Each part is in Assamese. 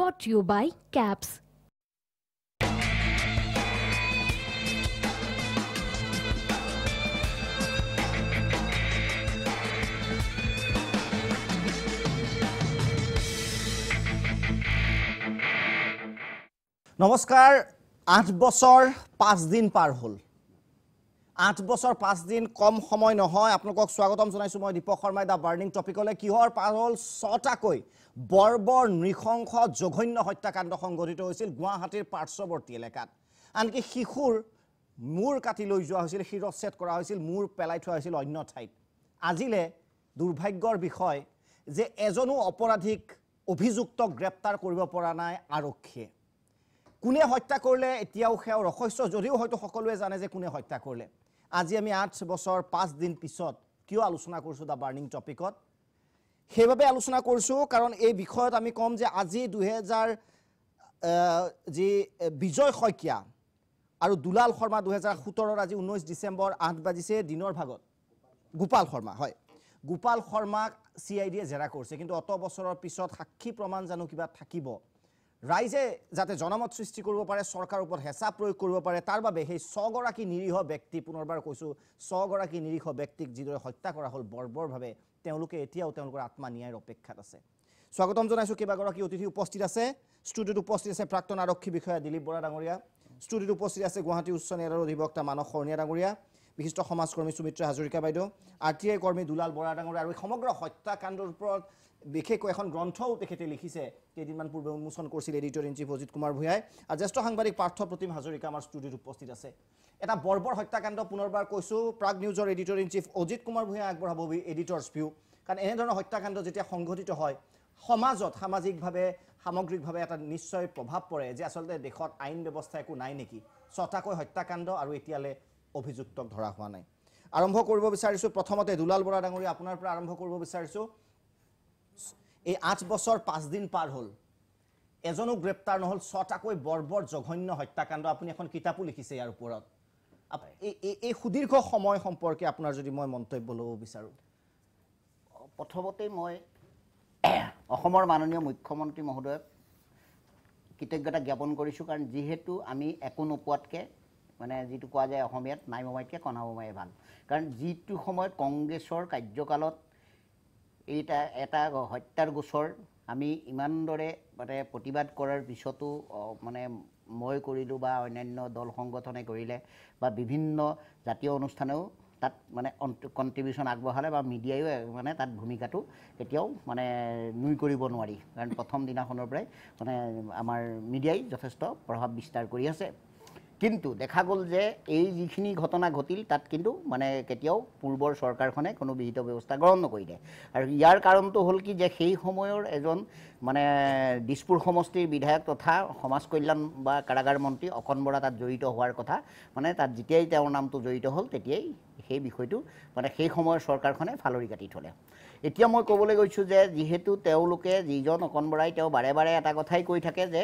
brought to you by CAPS. নমস্কাৰ 8 বছৰ 5 দিন পাৰ হ'ল 8 বছৰ 5 দিন কম সময় নহয় আপোনালোকক স্বাগতম জনাইছো মই দীপক শৰ্মাই দা বাৰ্নিং টপিকলে কিহৰ পাৰ হ'ল 6টাকৈ বৰ্বৰ নৃশংস জঘন্য হত্যাকাণ্ড সংঘটিত হৈছিল গুৱাহাটীৰ পাৰ্শ্বৱৰ্তী এলেকাত আনকি শিশুৰ মূৰ কাটি লৈ যোৱা হৈছিল শিৰচ্ছেদ কৰা হৈছিল মূৰ পেলাই থোৱা হৈছিল অন্য ঠাইত আজিলে দুৰ্ভাগ্যৰ বিষয় যে এজনো অপৰাধীক অভিযুক্তক গ্ৰেপ্তাৰ কৰিব পৰা নাই আৰক্ষীয়ে কোনে হত্যা কৰিলে এতিয়াও হেও ৰহস্য যদিও হয়তো সকলোৱে জানে যে কোনে হত্যা কৰিলে আজি আমি 8 বছৰ 5 দিন পিছত কিয় আলোচনা কৰিছো দা বাৰ্নিং টপিকত হেভাবে আলোচনা কৰিছো কাৰণ এই বিষয়ত আমি কম যে আজি 2000 যি বিজয় শইকীয়া আৰু দুলাল শৰ্মা 2017 আজি 19 ডিসেম্বৰ 8 বাজিছে দিনৰ ভাগত গোপাল শৰ্মা হয় গোপাল শৰ্মাক সিআইডিয়ে জেৰা কৰিছে কিন্তু অত বছৰৰ পিছত সাক্ষী প্ৰমাণ জানো কিবা থাকিব ৰাইজে যাতে জনমত সৃষ্টি কৰিব পাৰে চৰকাৰৰ ওপৰত হেঁচা প্ৰয়োগ কৰিব পাৰে তাৰ বাবে সেই 100 গৰাকী নিৰীহ ব্যক্তি পুনৰবাৰ কৈছো 100 গৰাকী নিৰীহ ব্যক্তিক যিদৰে হত্যা কৰা হ'ল বৰ্বৰভাৱে তেওঁলোকে এতিয়াও তেওঁলোকৰ আত্মা ন্যায়ৰ অপেক্ষাত আছে স্বাগতম জনাইছো কেইবাগৰাকী অতিথি উপস্থিত আছে ষ্টুডিঅ'ত উপস্থিত আছে প্ৰাক্তন আৰক্ষী বিষয়া দিলীপ বৰা ডাঙৰীয়া ষ্টুডিঅ'ত উপস্থিত আছে গুৱাহাটী উচ্চ ন্যায়ালয়ৰ অধিবক্তা মানস শৰণীয়া ডাঙৰীয়া বিশিষ্ট সমাজকৰ্মী সুমিত্ৰা হাজৰিকা বাইদেউ আৰটিআই কৰ্মী দুলাল বৰা ডাঙৰীয়া আৰু সমগ্ৰ হত্যাকাণ্ডৰ ওপৰত বিশেষকৈ এখন গ্ৰন্থও তেখেতে লিখিছে কেইদিনমান পূৰ্বে উন্মোচন কৰিছিল editor in chief Ajit Kumar ভূঞাই আৰু জ্যেষ্ঠ সাংবাদিক পাৰ্থ প্ৰতিম হাজৰিকা আমাৰ ষ্টুডিঅ'ত উপস্থিত আছে এটা বৰ্বৰ হত্যাকাণ্ড পুনৰবাৰ কৈছো প্ৰাগ নিউজৰ editor in chief Ajit Kumar ভূঞাই আগবঢ়াব এডিটৰ্ছ ভিউ কাৰণ এনে ধৰণৰ হত্যাকাণ্ড যেতিয়া সংঘটিত হয় সমাজত সামাজিকভাৱে সামগ্ৰিকভাৱে এটা নিশ্চয় প্ৰভাৱ পৰে যে আচলতে দেশত আইন ব্যৱস্থা একো নাই নেকি 6টাকৈ হত্যাকাণ্ড আৰু এতিয়ালে অভিযুক্তক ধৰা হোৱা নাই আৰম্ভ কৰিব বিচাৰিছো প্ৰথমতে দুলাল বৰা ডাঙৰীয়া আপোনাৰ পৰা আৰম্ভ কৰিব বিচাৰিছো এই 8 বছৰ 5 দিন পাৰ হ'ল এজনো গ্ৰেপ্তাৰ নহল 6টাকৈ বৰ্বৰ জঘন্য হত্যাকাণ্ড আপুনি এখন কিতাপো লিখিছে ইয়াৰ ওপৰত এই সুদীৰ্ঘ সময় সম্পৰ্কে আপোনাৰ যদি মই মন্তব্য ল'ব বিচাৰো প্ৰথমতে মই অসমৰ মাননীয় মুখ্যমন্ত্ৰী মহোদয়ক কৃতজ্ঞতা জ্ঞাপন কৰিছো কাৰণ যেহেতু আমি একো নোপোৱাতকে মানে যেটো কোৱা যায় অসমীয়াত নাই মোমাইতকে কণা মোমাই ভাল কাৰণ যেটো সময়ত কংগ্ৰেছৰ কাৰ্যকালত এটা হত্যাৰ গোচৰ আমি ইমান দৰে মানে প্ৰতিবাদ কৰাৰ পিছতো মানে মই কৰিলো বা অন্যান্য দল সংগঠনে কৰিলে বা বিভিন্ন জাতীয় অনুষ্ঠানেও তাত মানে কন্ট্ৰিবিউশন আগবঢ়ালে বা মিডিয়ায়ো মানে তাত ভূমিকাটো কেতিয়াও মানে নুই কৰিব নোৱাৰি কাৰণ প্ৰথম দিনাখনৰ পৰাই মানে আমাৰ মিডিয়াই যথেষ্ট প্ৰভাৱ বিস্তাৰ কৰি আছে কিন্তু দেখা গ'ল যে এই যিখিনি ঘটনা ঘটিল তাত কিন্তু মানে কেতিয়াও পূৰ্বৰ চৰকাৰখনে কোনো বিহিত ব্যৱস্থা গ্ৰহণ নকৰিলে আৰু ইয়াৰ কাৰণটো হ'ল কি যে সেই সময়ৰ এজন মানে দিছপুৰ সমষ্টিৰ বিধায়ক তথা সমাজ কল্যাণ বা কাৰাগাৰ মন্ত্ৰী অকন বৰা তাত জড়িত হোৱাৰ কথা মানে তাত যেতিয়াই তেওঁৰ নামটো জড়িত হ'ল তেতিয়াই সেই বিষয়টো মানে সেই সময়ৰ চৰকাৰখনে ফালৰি কাটি থলে এতিয়া মই ক'বলৈ গৈছো যে যেহেতু তেওঁলোকে যিজন অকন বৰাই তেওঁ বাৰে বাৰে এটা কথাই কৈ থাকে যে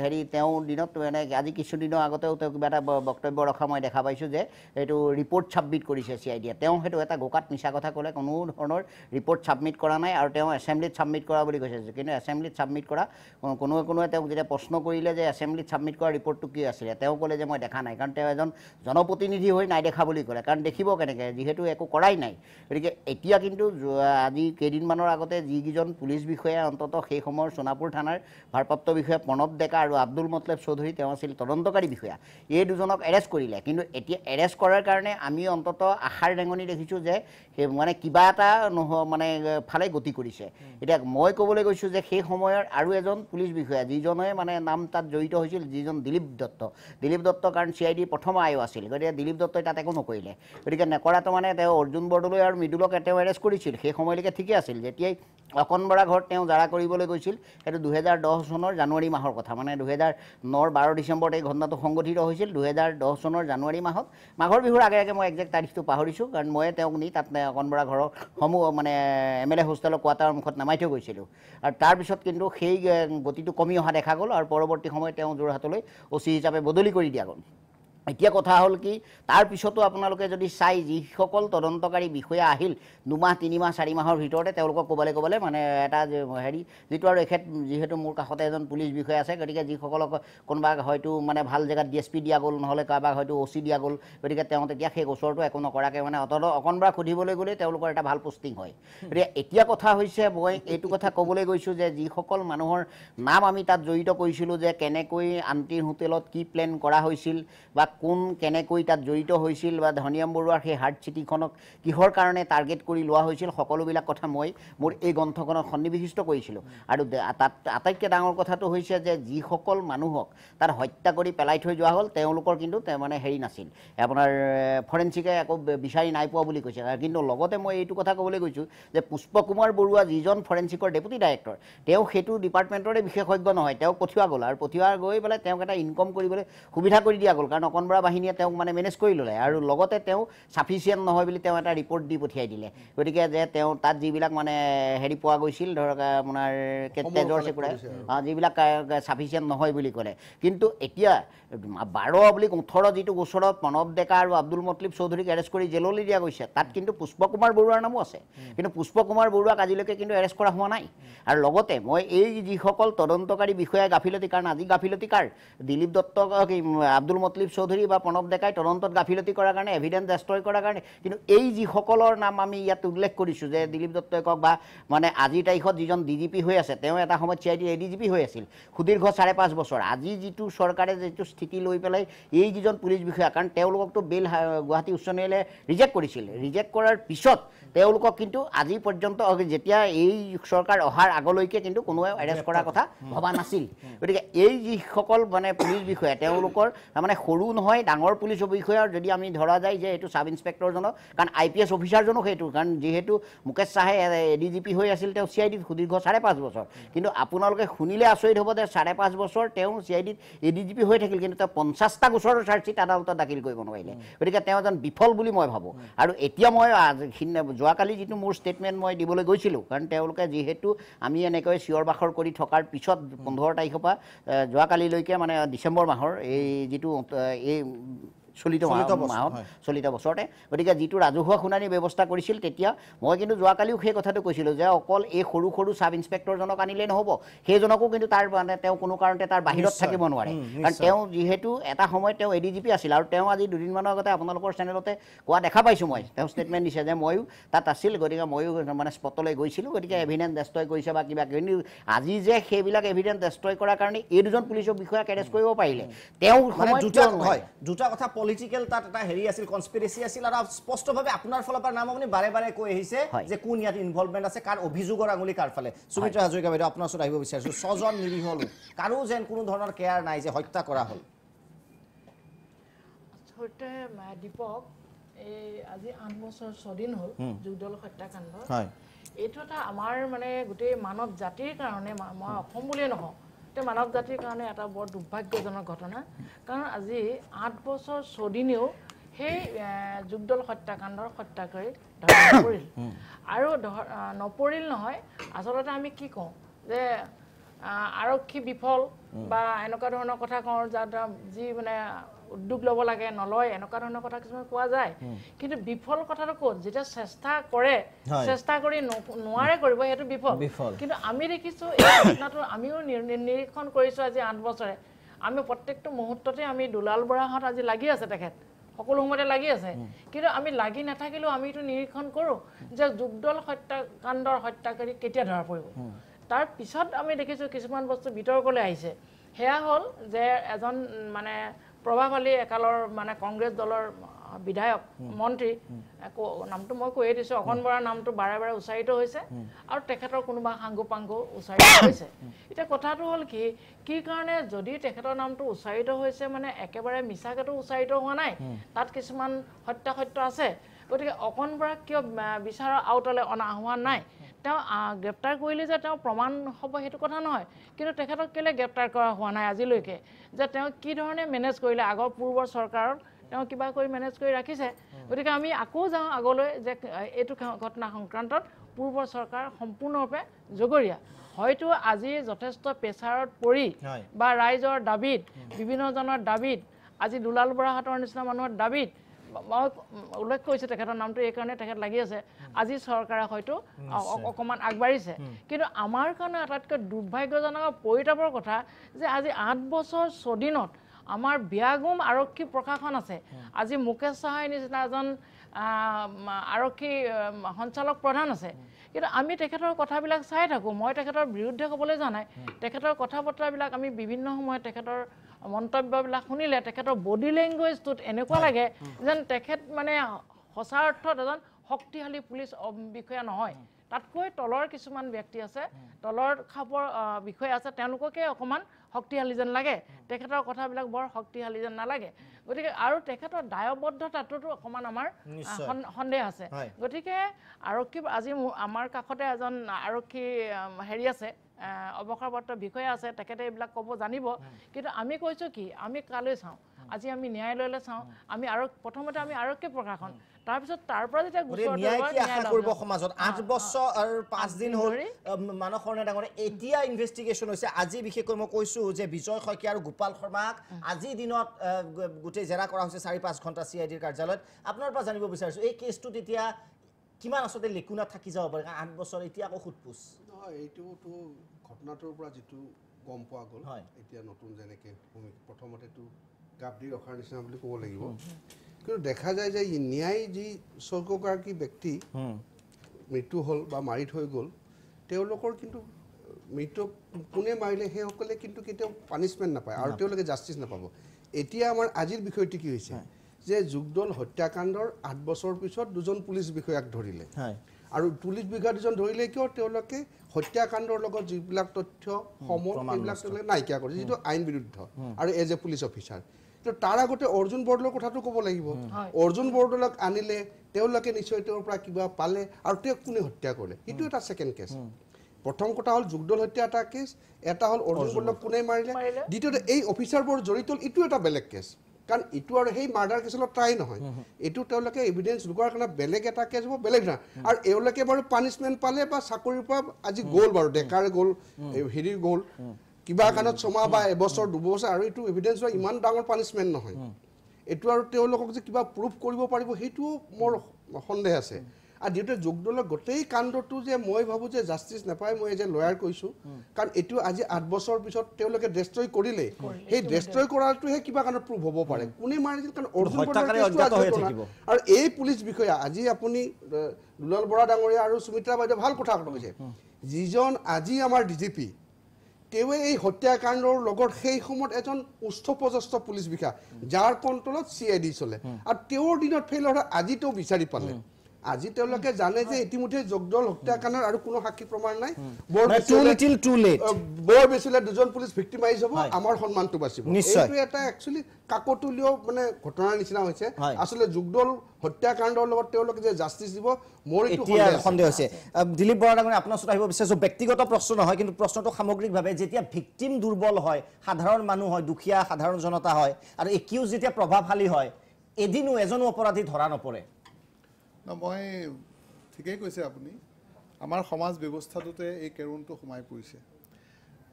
হেৰি তেওঁ দিনত মানে আজি কিছুদিনৰ আগতেও তেওঁ কিবা এটা বক্তব্য ৰখা মই দেখা পাইছো যে এইটো ৰিপৰ্ট ছাবমিট কৰিছে সিআইডিয়ে তেওঁ হেতু এটা গোকাত মিছা কথা ক'লে কোনো ধৰণৰ ৰিপৰ্ট ছাবমিট কৰা নাই আৰু তেওঁ এছেম্বলিত ছাবমিট কৰা বুলি কৈছে কিন্তু এছেম্বলিত ছাবমিট কৰা কোনোৱে তেওঁক যেতিয়া প্ৰশ্ন কৰিলে যে এছেম্বলিত ছাবমিট কৰা ৰিপৰ্টটো কি আছিল তেওঁ ক'লে যে মই দেখা নাই কাৰণ তেওঁ এজন জনপ্ৰতিনিধি হৈ নাই দেখা বুলি ক'লে কাৰণ দেখিব কেনেকৈ যিহেতু একো কৰাই নাই গতিকে এতিয়া কিন্তু আজি কেইদিনমানৰ আগতে যিকেইজন পুলিচ বিষয়া অন্তত সেই সময়ৰ সোণাপুৰ থানাৰ ভাৰপ্ৰাপ্ত বিষয়া প্ৰণৱ ডেকা আৰু আব্দুল মতলেব চৌধুৰী তেওঁ আছিল তদন্তকাৰী বিষয়া এই দুজনক এৰেষ্ট কৰিলে কিন্তু এতিয়া এৰেষ্ট কৰাৰ কাৰণে আমি অন্তত আশাৰ ৰেঙনি দেখিছোঁ যে মানে কিবা এটা মানে ফালে গতি কৰিছে এতিয়া মই ক'বলৈ গৈছোঁ যে সেই সময়ৰ আৰু এজন পুলিচ বিষয়া যিজনে মানে নাম তাত জড়িত হৈছিল যিজন দিলীপ দত্ত কাৰণ চিআইডি প্ৰথম আয়ো আছিল গতিকে দিলীপ দত্তই তাত একো নকৰিলে গতিকে নকৰাটো মানে তেওঁ অৰ্জুন বৰদলৈ আৰু মৃদুলক তেওঁ এৰেষ্ট কৰিছিল সেই সময়লৈকে ঠিকে আছিল যেতিয়াই অকন বৰা ঘৰত তেওঁ জাৰা কৰিবলৈ গৈছিল সেইটো 2010 চনৰ জানুৱাৰী মাহৰ কথা মানে 2009 12 ডিচেম্বৰত এই ঘটনাটো সংঘটিত হৈছিল 2010 চনৰ জানুৱাৰী মাহত মাঘৰ বিহুৰ আগে আগে মই একজেক্ট তাৰিখটো পাহৰিছোঁ কাৰণ মই তেওঁক নি তাত অকন বৰা ঘৰৰ সমূহ মানে এমএলএ হোষ্টেলৰ কোৱাৰ্টাৰৰ মুখত নামাই থৈ গৈছিলোঁ আৰু তাৰপিছত কিন্তু সেই গতিটো কমি অহা দেখা গ'ল আৰু পৰৱৰ্তী সময়ত তেওঁ যোৰহাটলৈ অচি হিচাপে বদলি কৰি দিয়া গ'ল এতিয়া কথা হ'ল কি তাৰ পিছতো আপোনালোকে যদি চাই যিসকল তদন্তকাৰী বিষয়া আহিল 2 মাহ 3 মাহ 4 মাহৰ ভিতৰতে তেওঁলোকক ক'বলে মানে এটা হেৰি যিটো আৰু এখেত যিহেতু মোৰ কাষতে এজন পুলিচ বিষয়া আছে গতিকে যিসকলক কোনোবা হয়তো মানে ভাল জেগাত ডিএসপি দিয়া গ'ল নহ'লে কাৰোবাক হয়তো ওচি দিয়া গ'ল গতিকে তেওঁ তেতিয়া সেই গোচৰটো একো নকৰাকৈ মানে অকণবাৰ সুধিবলৈ গ'লে তেওঁলোকৰ এটা ভাল পোষ্টিং হয় গতিকে এতিয়া কথা হৈছে মই এইটো কথা ক'বলৈ গৈছোঁ যে যিসকল মানুহৰ নাম আমি তাত জড়িত কৰিছিলোঁ যে কেনেকৈ আন্টিৰ হোটেলত কি প্লেন কৰা হৈছিল বা কোন কেনেকৈ তাত জড়িত হৈছিল বা ধনিৰাম বৰুৱাৰ সেই হাৰ্ট চিটিখনক কিহৰ কাৰণে টাৰ্গেট কৰি লোৱা হৈছিল সকলোবিলাক কথা মই মোৰ এই গ্ৰন্থখনত সন্নিবিষ্ট কৰিছিলোঁ আৰু তাত আটাইতকৈ ডাঙৰ কথাটো হৈছে যে যিসকল মানুহক তাত হত্যা কৰি পেলাই থৈ যোৱা হ'ল তেওঁলোকৰ কিন্তু মানে হেৰি নাছিল আপোনাৰ ফৰেনচিকে একো বিচাৰি নাই পোৱা বুলি কৈছে কিন্তু লগতে মই এইটো কথা ক'বলৈ গৈছোঁ যে পুষ্পকুমাৰ বৰুৱা যিজন ফৰেনচিকৰ ডেপুটি ডাইৰেক্টৰ তেওঁ সেইটো ডিপাৰ্টমেণ্টৰে বিশেষজ্ঞ নহয় তেওঁক পঠিওৱা গ'ল আৰু পঠিওৱা গৈ পেলাই তেওঁক এটা ইনকম কৰিবলৈ সুবিধা কৰি দিয়া গ'ল কাৰণ অকণ বৰা বাহিনীয়ে তেওঁক মানে মেনেজ কৰি ল'লে আৰু লগতে তেওঁ সাফিচিয়েণ্ট নহয় বুলি তেওঁ এটা ৰিপৰ্ট দি পঠিয়াই দিলে গতিকে যে তেওঁ তাত যিবিলাক মানে হেৰি পোৱা গৈছিল ধৰক আপোনাৰ তেজৰ চেকুৰাই যিবিলাক সাফিচিয়েণ্ট নহয় বুলি ক'লে কিন্তু এতিয়া 12/18 যিটো গোচৰত প্ৰণৱ ডেকা আৰু আব্দুল মতলিব চৌধুৰীক এৰেষ্ট কৰি জেললৈ দিয়া গৈছে তাত কিন্তু পুষ্পকুমাৰ বৰুৱাৰ নামো আছে কিন্তু পুষ্পকুমাৰ বৰুৱাক আজিলৈকে কিন্তু এৰেষ্ট কৰা হোৱা নাই আৰু লগতে মই এই যিসকল তদন্তকাৰী বিষয়াই গাফিলতি কাৰণ আজি গাফিলতি কাৰ দিলীপ দত্ত আব্দুল মতলিব চৌধুৰী বা প্ৰণৱ ডেকাই তদন্তত গাফিলতি কৰাৰ কাৰণে এভিডেন্স ডেষ্ট্ৰয় কৰাৰ কাৰণে কিন্তু এই যিসকলৰ নাম আমি ইয়াত উল্লেখ কৰিছোঁ যে দিলীপ দত্তই কওক বা মানে আজিৰ তাৰিখত যিজন ডিজিপি হৈ আছে তেওঁ এটা সময়ত CID ADGP হৈ আছিল সুদীৰ্ঘ 5.5 বছৰ আজি যিটো চৰকাৰে যিটো স্থিতি লৈ পেলাই এই যিজন পুলিচ বিষয়া কাৰণ তেওঁলোককতো বেল গুৱাহাটী উচ্চ ন্যায়ালয়ে ৰিজেক্ট কৰিছিল ৰিজেক্ট কৰাৰ পিছত তেওঁলোকক কিন্তু আজি পৰ্যন্ত যেতিয়া এই চৰকাৰ অহাৰ আগলৈকে কিন্তু কোনোৱে এৰেষ্ট কৰাৰ কথা ভবা নাছিল গতিকে এই যিসকল মানে পুলিচ বিষয়া তেওঁলোকৰ মানে সৰু নহয় ডাঙৰ পুলিচ বিষয়াৰ যদি আমি ধৰা যায় যে এইটো সাব ইন্সপেক্টৰজনক কাৰণ IPS অফিচাৰজনক সেইটো কাৰণ যিহেতু মুকেশ চাহে ADGP হৈ আছিল তেওঁ CID সুদীৰ্ঘ 5.5 বছৰ কিন্তু আপোনালোকে শুনিলে আচৰিত হ'ব যে 5.5 বছৰ তেওঁ CID ADGP হৈ থাকিল কিন্তু তেওঁ 50টা গোচৰৰ চাৰ্জশ্বিট আদালতত দাখিল কৰিব নোৱাৰিলে গতিকে তেওঁ এজন বিফল বুলি মই ভাবোঁ আৰু এতিয়া মই যোৱাকালি যিটো মোৰ ষ্টেটমেণ্ট মই দিবলৈ গৈছিলোঁ কাৰণ তেওঁলোকে যিহেতু আমি এনেকৈ চিঞৰ বাখৰ কৰি থকাৰ পিছত 15 তাৰিখৰ পৰা যোৱাকালিলৈকে মানে ডিচেম্বৰ মাহৰ এই যিটো এই চলিত বছৰতে গতিকে যিটো ৰাজহুৱা শুনানি ব্যৱস্থা কৰিছিল তেতিয়া মই কিন্তু যোৱাকালিও সেই কথাটো কৈছিলোঁ যে অকল এই সৰু সৰু সাব ইন্সপেক্টৰজনক আনিলেই নহ'ব সেইজনকো কিন্তু তাৰ মানে তেওঁ কোনো কাৰণতে তাৰ বাহিৰত থাকিব নোৱাৰে কাৰণ তেওঁ যিহেতু এটা সময়ত তেওঁ ADGP আছিল আৰু তেওঁ আজি দুদিনমানৰ আগতে আপোনালোকৰ চেনেলতে কোৱা দেখা পাইছোঁ মই তেওঁ ষ্টেটমেণ্ট দিছে যে ময়ো তাত আছিল গতিকে ময়ো মানে স্পটলৈ গৈছিলোঁ গতিকে এভিডেন্স ডেষ্ট্ৰয় কৰিছে বা কিবা কিন্তু আজি যে সেইবিলাক এভিডেন্স ডেষ্ট্ৰয় কৰাৰ কাৰণে এই দুজন পুলিচৰ বিষয়াক এৰেষ্ট কৰিব পাৰিলে তেওঁ দুটা কথা পলিটিক্যাল তাত এটা হেৰি আছিল কনস্পিৰেসি আছিল আৰু স্পষ্টভাৱে আপোনাৰ ফালৰ পৰা নাম আপুনি বাৰে বাৰে কৈ আহিছে যে কোন ইয়াত ইনভলভমেন্ট আছে কাৰ অভিযোগৰ আঙুলি কাৰ ফালে সুমিত্ৰা হাজৰিকা বাইদেউ আপোনাৰ ওচৰত আহিব বিচাৰিছো 6 জন নিৰীহ লোক কাৰো যেন কোনো ধৰণৰ কেয়াৰ নাই যে হত্যা কৰা হ'ল আচলতে দীপক এই আজি 8 বছৰ 6 দিন হ'ল যুগদল হত্যাকাণ্ড হয় এইটো এটা আমাৰ মানে গোটেই মানৱ জাতিৰ কাৰণে মই অসম বুলিয়ে নকওঁ মানৱ জাতিৰ কাৰণে এটা বৰ দুৰ্ভাগ্যজনক ঘটনা কাৰণ আজি 8 বছৰ 6 দিনেও সেই যুগদল হত্যাকাণ্ডৰ হত্যাকাৰী ধৰা নপৰিল আৰু নপৰিল নহয় আচলতে আমি কি কওঁ যে আৰক্ষী বিফল বা এনেকুৱা ধৰণৰ কথা কওঁ যি মানে উদ্যোগ ল'ব লাগে নলয় এনেকুৱা ধৰণৰ কথা কিছুমান কোৱা যায় কিন্তু বিফল কথাটো ক'ত যেতিয়া চেষ্টা কৰে চেষ্টা কৰি নোৱাৰে কৰিব সেইটো বিফল কিন্তু আমি দেখিছোঁ এই ঘটনাটো আমিও নিৰীক্ষণ কৰিছোঁ আজি 8 বছৰে আমি প্ৰত্যেকটো মুহূৰ্ততে আমি দুলাল বৰাহঁত আজি লাগি আছে তেখেত সকলো সময়তে লাগি আছে কিন্তু আমি লাগি নাথাকিলেও আমি এইটো নিৰীক্ষণ কৰোঁ যে যুগদল হত্যাকাণ্ডৰ হত্যাকাৰী কেতিয়া ধৰা পৰিব তাৰ পিছত আমি দেখিছোঁ কিছুমান বস্তু বিতৰ্কলৈ আহিছে সেয়া হ'ল যে এজন মানে প্ৰভাৱশালী একালৰ মানে কংগ্ৰেছ দলৰ বিধায়ক মন্ত্ৰী নামটো মই কৈয়ে দিছোঁ অকণ বৰাৰ নামটো বাৰে বাৰে উচ্চাৰিত হৈছে আৰু তেখেতৰ কোনোবা সাংগু পাংগু উচ্চাৰিত হৈছে এতিয়া কথাটো হ'ল কি কাৰণে যদি তেখেতৰ নামটো উচ্চাৰিত হৈছে মানে একেবাৰে মিছাকেতো উচ্চাৰিত হোৱা নাই তাত কিছুমান সত্যাসত্য আছে গতিকে অকণ বৰাক কিয় বিচাৰৰ আওতালৈ অনা হোৱা নাই তেওঁ গ্ৰেপ্তাৰ কৰিলে যে তেওঁ প্ৰমাণ হ'ব সেইটো কথা নহয় কিন্তু তেখেতক কেলে গ্ৰেপ্তাৰ কৰা হোৱা নাই আজিলৈকে যে তেওঁ কি ধৰণে মেনেজ কৰিলে আগৰ পূৰ্বৰ চৰকাৰত তেওঁ কিবা কৰি মেনেজ কৰি ৰাখিছে গতিকে আমি আকৌ যাওঁ আগলৈ যে এইটো ঘটনা সংক্ৰান্তত পূৰ্বৰ চৰকাৰ সম্পূৰ্ণৰূপে জগৰীয়া হয়তো আজি যথেষ্ট প্ৰেছাৰত পৰি বা ৰাইজৰ দাবীত বিভিন্নজনৰ দাবীত আজি দুলাল বৰাহাটৰ নিচিনা মানুহৰ দাবীত মই উল্লেখ কৰিছোঁ তেখেতৰ নামটো এইকাৰণে তেখেত লাগি আছে আজি চৰকাৰে হয়তো অকণমান আগবাঢ়িছে কিন্তু আমাৰ কাৰণে আটাইতকৈ দুৰ্ভাগ্যজনক পৰিতাপৰ কথা যে আজি 8 বছৰ 6 দিনত আমাৰ বিয়াগুম আৰক্ষী প্ৰশাসন আছে আজি মুকেশ সাহাই নিচিনা এজন আৰক্ষী সঞ্চালক প্ৰধান আছে কিন্তু আমি তেখেতৰ কথাবিলাক চাই থাকোঁ মই তেখেতৰ বিৰুদ্ধে ক'বলৈ যোৱা নাই তেখেতৰ কথা বতৰাবিলাক আমি বিভিন্ন সময়ত তেখেতৰ মন্তব্যবিলাক শুনিলে তেখেতৰ বডি লেংগুৱেজটোত এনেকুৱা লাগে যেন তেখেত মানে সঁচা অৰ্থত এজন শক্তিশালী পুলিচ বিষয়া নহয় তাতকৈ তলৰ কিছুমান ব্যক্তি আছে তলৰ খাপৰ বিষয়া আছে তেওঁলোককে অকণমান শক্তিশালী যেন লাগে তেখেতৰ কথাবিলাক বৰ শক্তিশালী যেন নালাগে গতিকে আৰু তেখেতৰ দায়বদ্ধতাটোতো অকণমান আমাৰ সন্দেহ আছে গতিকে আৰক্ষী আজি আমাৰ কাষতে এজন আৰক্ষী হেৰি আছে অৱসৰপ্ৰাপ্ত বিষয়া আছে তেখেতে এইবিলাক ক'ব জানিব কিন্তু আমি কৈছোঁ কি আমি কালৈ চাওঁ আজি আমি ন্যায়ালয়লৈ চাওঁ আমি প্ৰথমতে আমি আৰক্ষী প্ৰশাসন তাৰপিছত তাৰ পৰা যেতিয়া সমাজত 8 বছৰ আৰু 5 দিন হ'ল মানস শৰ্মা ডাঙৰে এতিয়া ইনভেষ্টিগেশ্যন হৈছে আজি বিশেষকৈ মই কৈছোঁ যে বিজয় শইকীয়া আৰু গোপাল শৰ্মাক আজি দিনত গোটেই জেৰা কৰা হৈছে 4-5 ঘণ্টা CIDৰ কাৰ্যালয়ত আপোনাৰ পৰা জানিব বিচাৰিছোঁ এই কেছটোত এতিয়া কিমান আচলতে লেকুনা থাকি যাব পাৰে 8 বছৰ এতিয়া আকৌ সুটপুছ নহয় এইটোতো ঘটনাটোৰ পৰা যিটো গম পোৱা গ'ল এতিয়া নতুন যেনেকৈ প্ৰথমতেতো গাপ দি ৰখাৰ নিচিনা বুলি ক'ব লাগিব কিন্তু দেখা যায় যে ন্যায় যি 14গৰাকী ব্যক্তি মৃত্যু হ'ল বা মাৰি থৈ গ'ল তেওঁলোকৰ কিন্তু মৃত্যু কোনে মাৰিলে সেইসকলে কিন্তু কেতিয়াও পানিছমেণ্ট নাপায় আৰু তেওঁলোকে জাষ্টিছ নাপাব এতিয়া আমাৰ আজিৰ বিষয়টো কি হৈছে যে যুগদল হত্যাকাণ্ডৰ 8 বছৰ পিছত দুজন পুলিচ বিষয়াক ধৰিলে আৰু পুলিচ বিষয়া দুজন ধৰিলে কিয় তেওঁলোকে হত্যাকাণ্ডৰ লগত যিবিলাক তথ্য সমল এইবিলাক তেওঁলোকে নাইকিয়া কৰিছে যিটো আইন বিৰুদ্ধ আৰু এজ এ পুলিচ অফিচাৰ তো তাৰ আগতে অৰ্জুন বৰদলৈৰ কথাটো ক'ব লাগিব অৰ্জুন বৰদলৈক আনিলে তেওঁলোকে নিশ্চয় তেওঁৰ পৰা কিবা পালে আৰু তেওঁক কোনে হত্যা কৰিলে সেইটো এটা ছেকেণ্ড কেছ প্ৰথম কথা হ'ল যুগদল হত্যা এটা কেছ এটা হ'ল অৰ্জুন বৰদলৈক কোনে মাৰিলে দ্বিতীয়তে এই অফিচাৰবোৰ জড়িত ইটো এটা বেলেগ কেছ কাৰণ ইটো আৰু সেই মাৰ্ডাৰ কেছৰ ট্ৰাই নহয় এইটো তেওঁলোকে এভিডেঞ্চ লুকোৱাৰ কাৰণে বেলেগ এটা কেছ হ'ব বেলেগ নহয় আৰু এওঁলোকে বাৰু পানিছমেণ্ট পালে বা চাকৰিৰ পৰা আজি গ'ল বাৰু ডেকাৰ গ'ল হেৰিৰ গ'ল কিবা কাৰণত 6 মাহ বা এবছৰ 2 বছৰ আৰু এইটো এভিডেঞ্চ হয় ইমান ডাঙৰ পানিছমেণ্ট নহয় এইটো আৰু তেওঁলোকক যে কিবা প্ৰুফ কৰিব পাৰিব সেইটো মোৰ সন্দেহ আছে আৰু দ্বিতীয়তে যুগদলৰ গোটেই কাণ্ডটো যে মই ভাবোঁ যে জাষ্টিছ নাপায় মই এজ এ লয়াৰ কৈছোঁ কাৰণ এইটো আজি 8 বছৰ পিছত তেওঁলোকে ডেষ্ট্ৰয় কৰিলে সেই ডেষ্ট্ৰয় কৰাটোহে কিবা কাৰণত প্ৰুফ হ'ব পাৰে কোনে মাৰিছিল কাৰণ অৰ্জুন আৰু এই পুলিচ বিষয়া আজি আপুনি দুলাল বৰা ডাঙৰীয়া আৰু সুমিত্ৰা বাইদেউ ভাল কথা কৈছে যিজন আজি আমাৰ DGP তেওঁৱে এই হত্যাকাণ্ডৰ লগত সেই সময়ত এজন উষ্ঠপদস্থ পুলিচ বিষয়া যাৰ কণ্ট্ৰলত CID চলে আৰু তেওঁৰ দিনত ফেইল হোৱা আজি তেওঁ বিচাৰি পালে আজি তেওঁলোকে জানে যে ইতিমধ্যে যুগদল হত্যাকাণ্ডৰ আৰু কোনো সাক্ষী প্ৰমাণ নাই বৰ বেছিলে দুজন পুলিচ ভিক্টিমাইজ হ'ব আমাৰ সন্মানটো বাচিব এইটো এটা একচুৱেলি কাকতুলীয় মানে ঘটনাৰ নিচিনা হৈছে আচলতে যুগদল হত্যাকাণ্ডৰ লগত তেওঁলোকে যে জাষ্টিছ দিব মোৰ এইটো সন্দেহ হৈছে দিলীপ বৰা ডাঙৰীয়া আপোনাৰ ওচৰত আহিব বিচাৰিছোঁ ব্যক্তিগত প্ৰশ্ন নহয় কিন্তু প্ৰশ্নটো সামগ্ৰিকভাৱে যেতিয়া ভিক্টিম দুৰ্বল হয় সাধাৰণ মানুহ হয় দুখীয়া সাধাৰণ জনতা হয় আৰু একিউজ যেতিয়া প্ৰভাৱশালী হয় এদিনো এজনো অপৰাধী ধৰা নপৰে মই ঠিকেই কৈছে আপুনি আমাৰ সমাজ ব্যৱস্থাটোতে এই কেৰুণটো সোমাই পৰিছে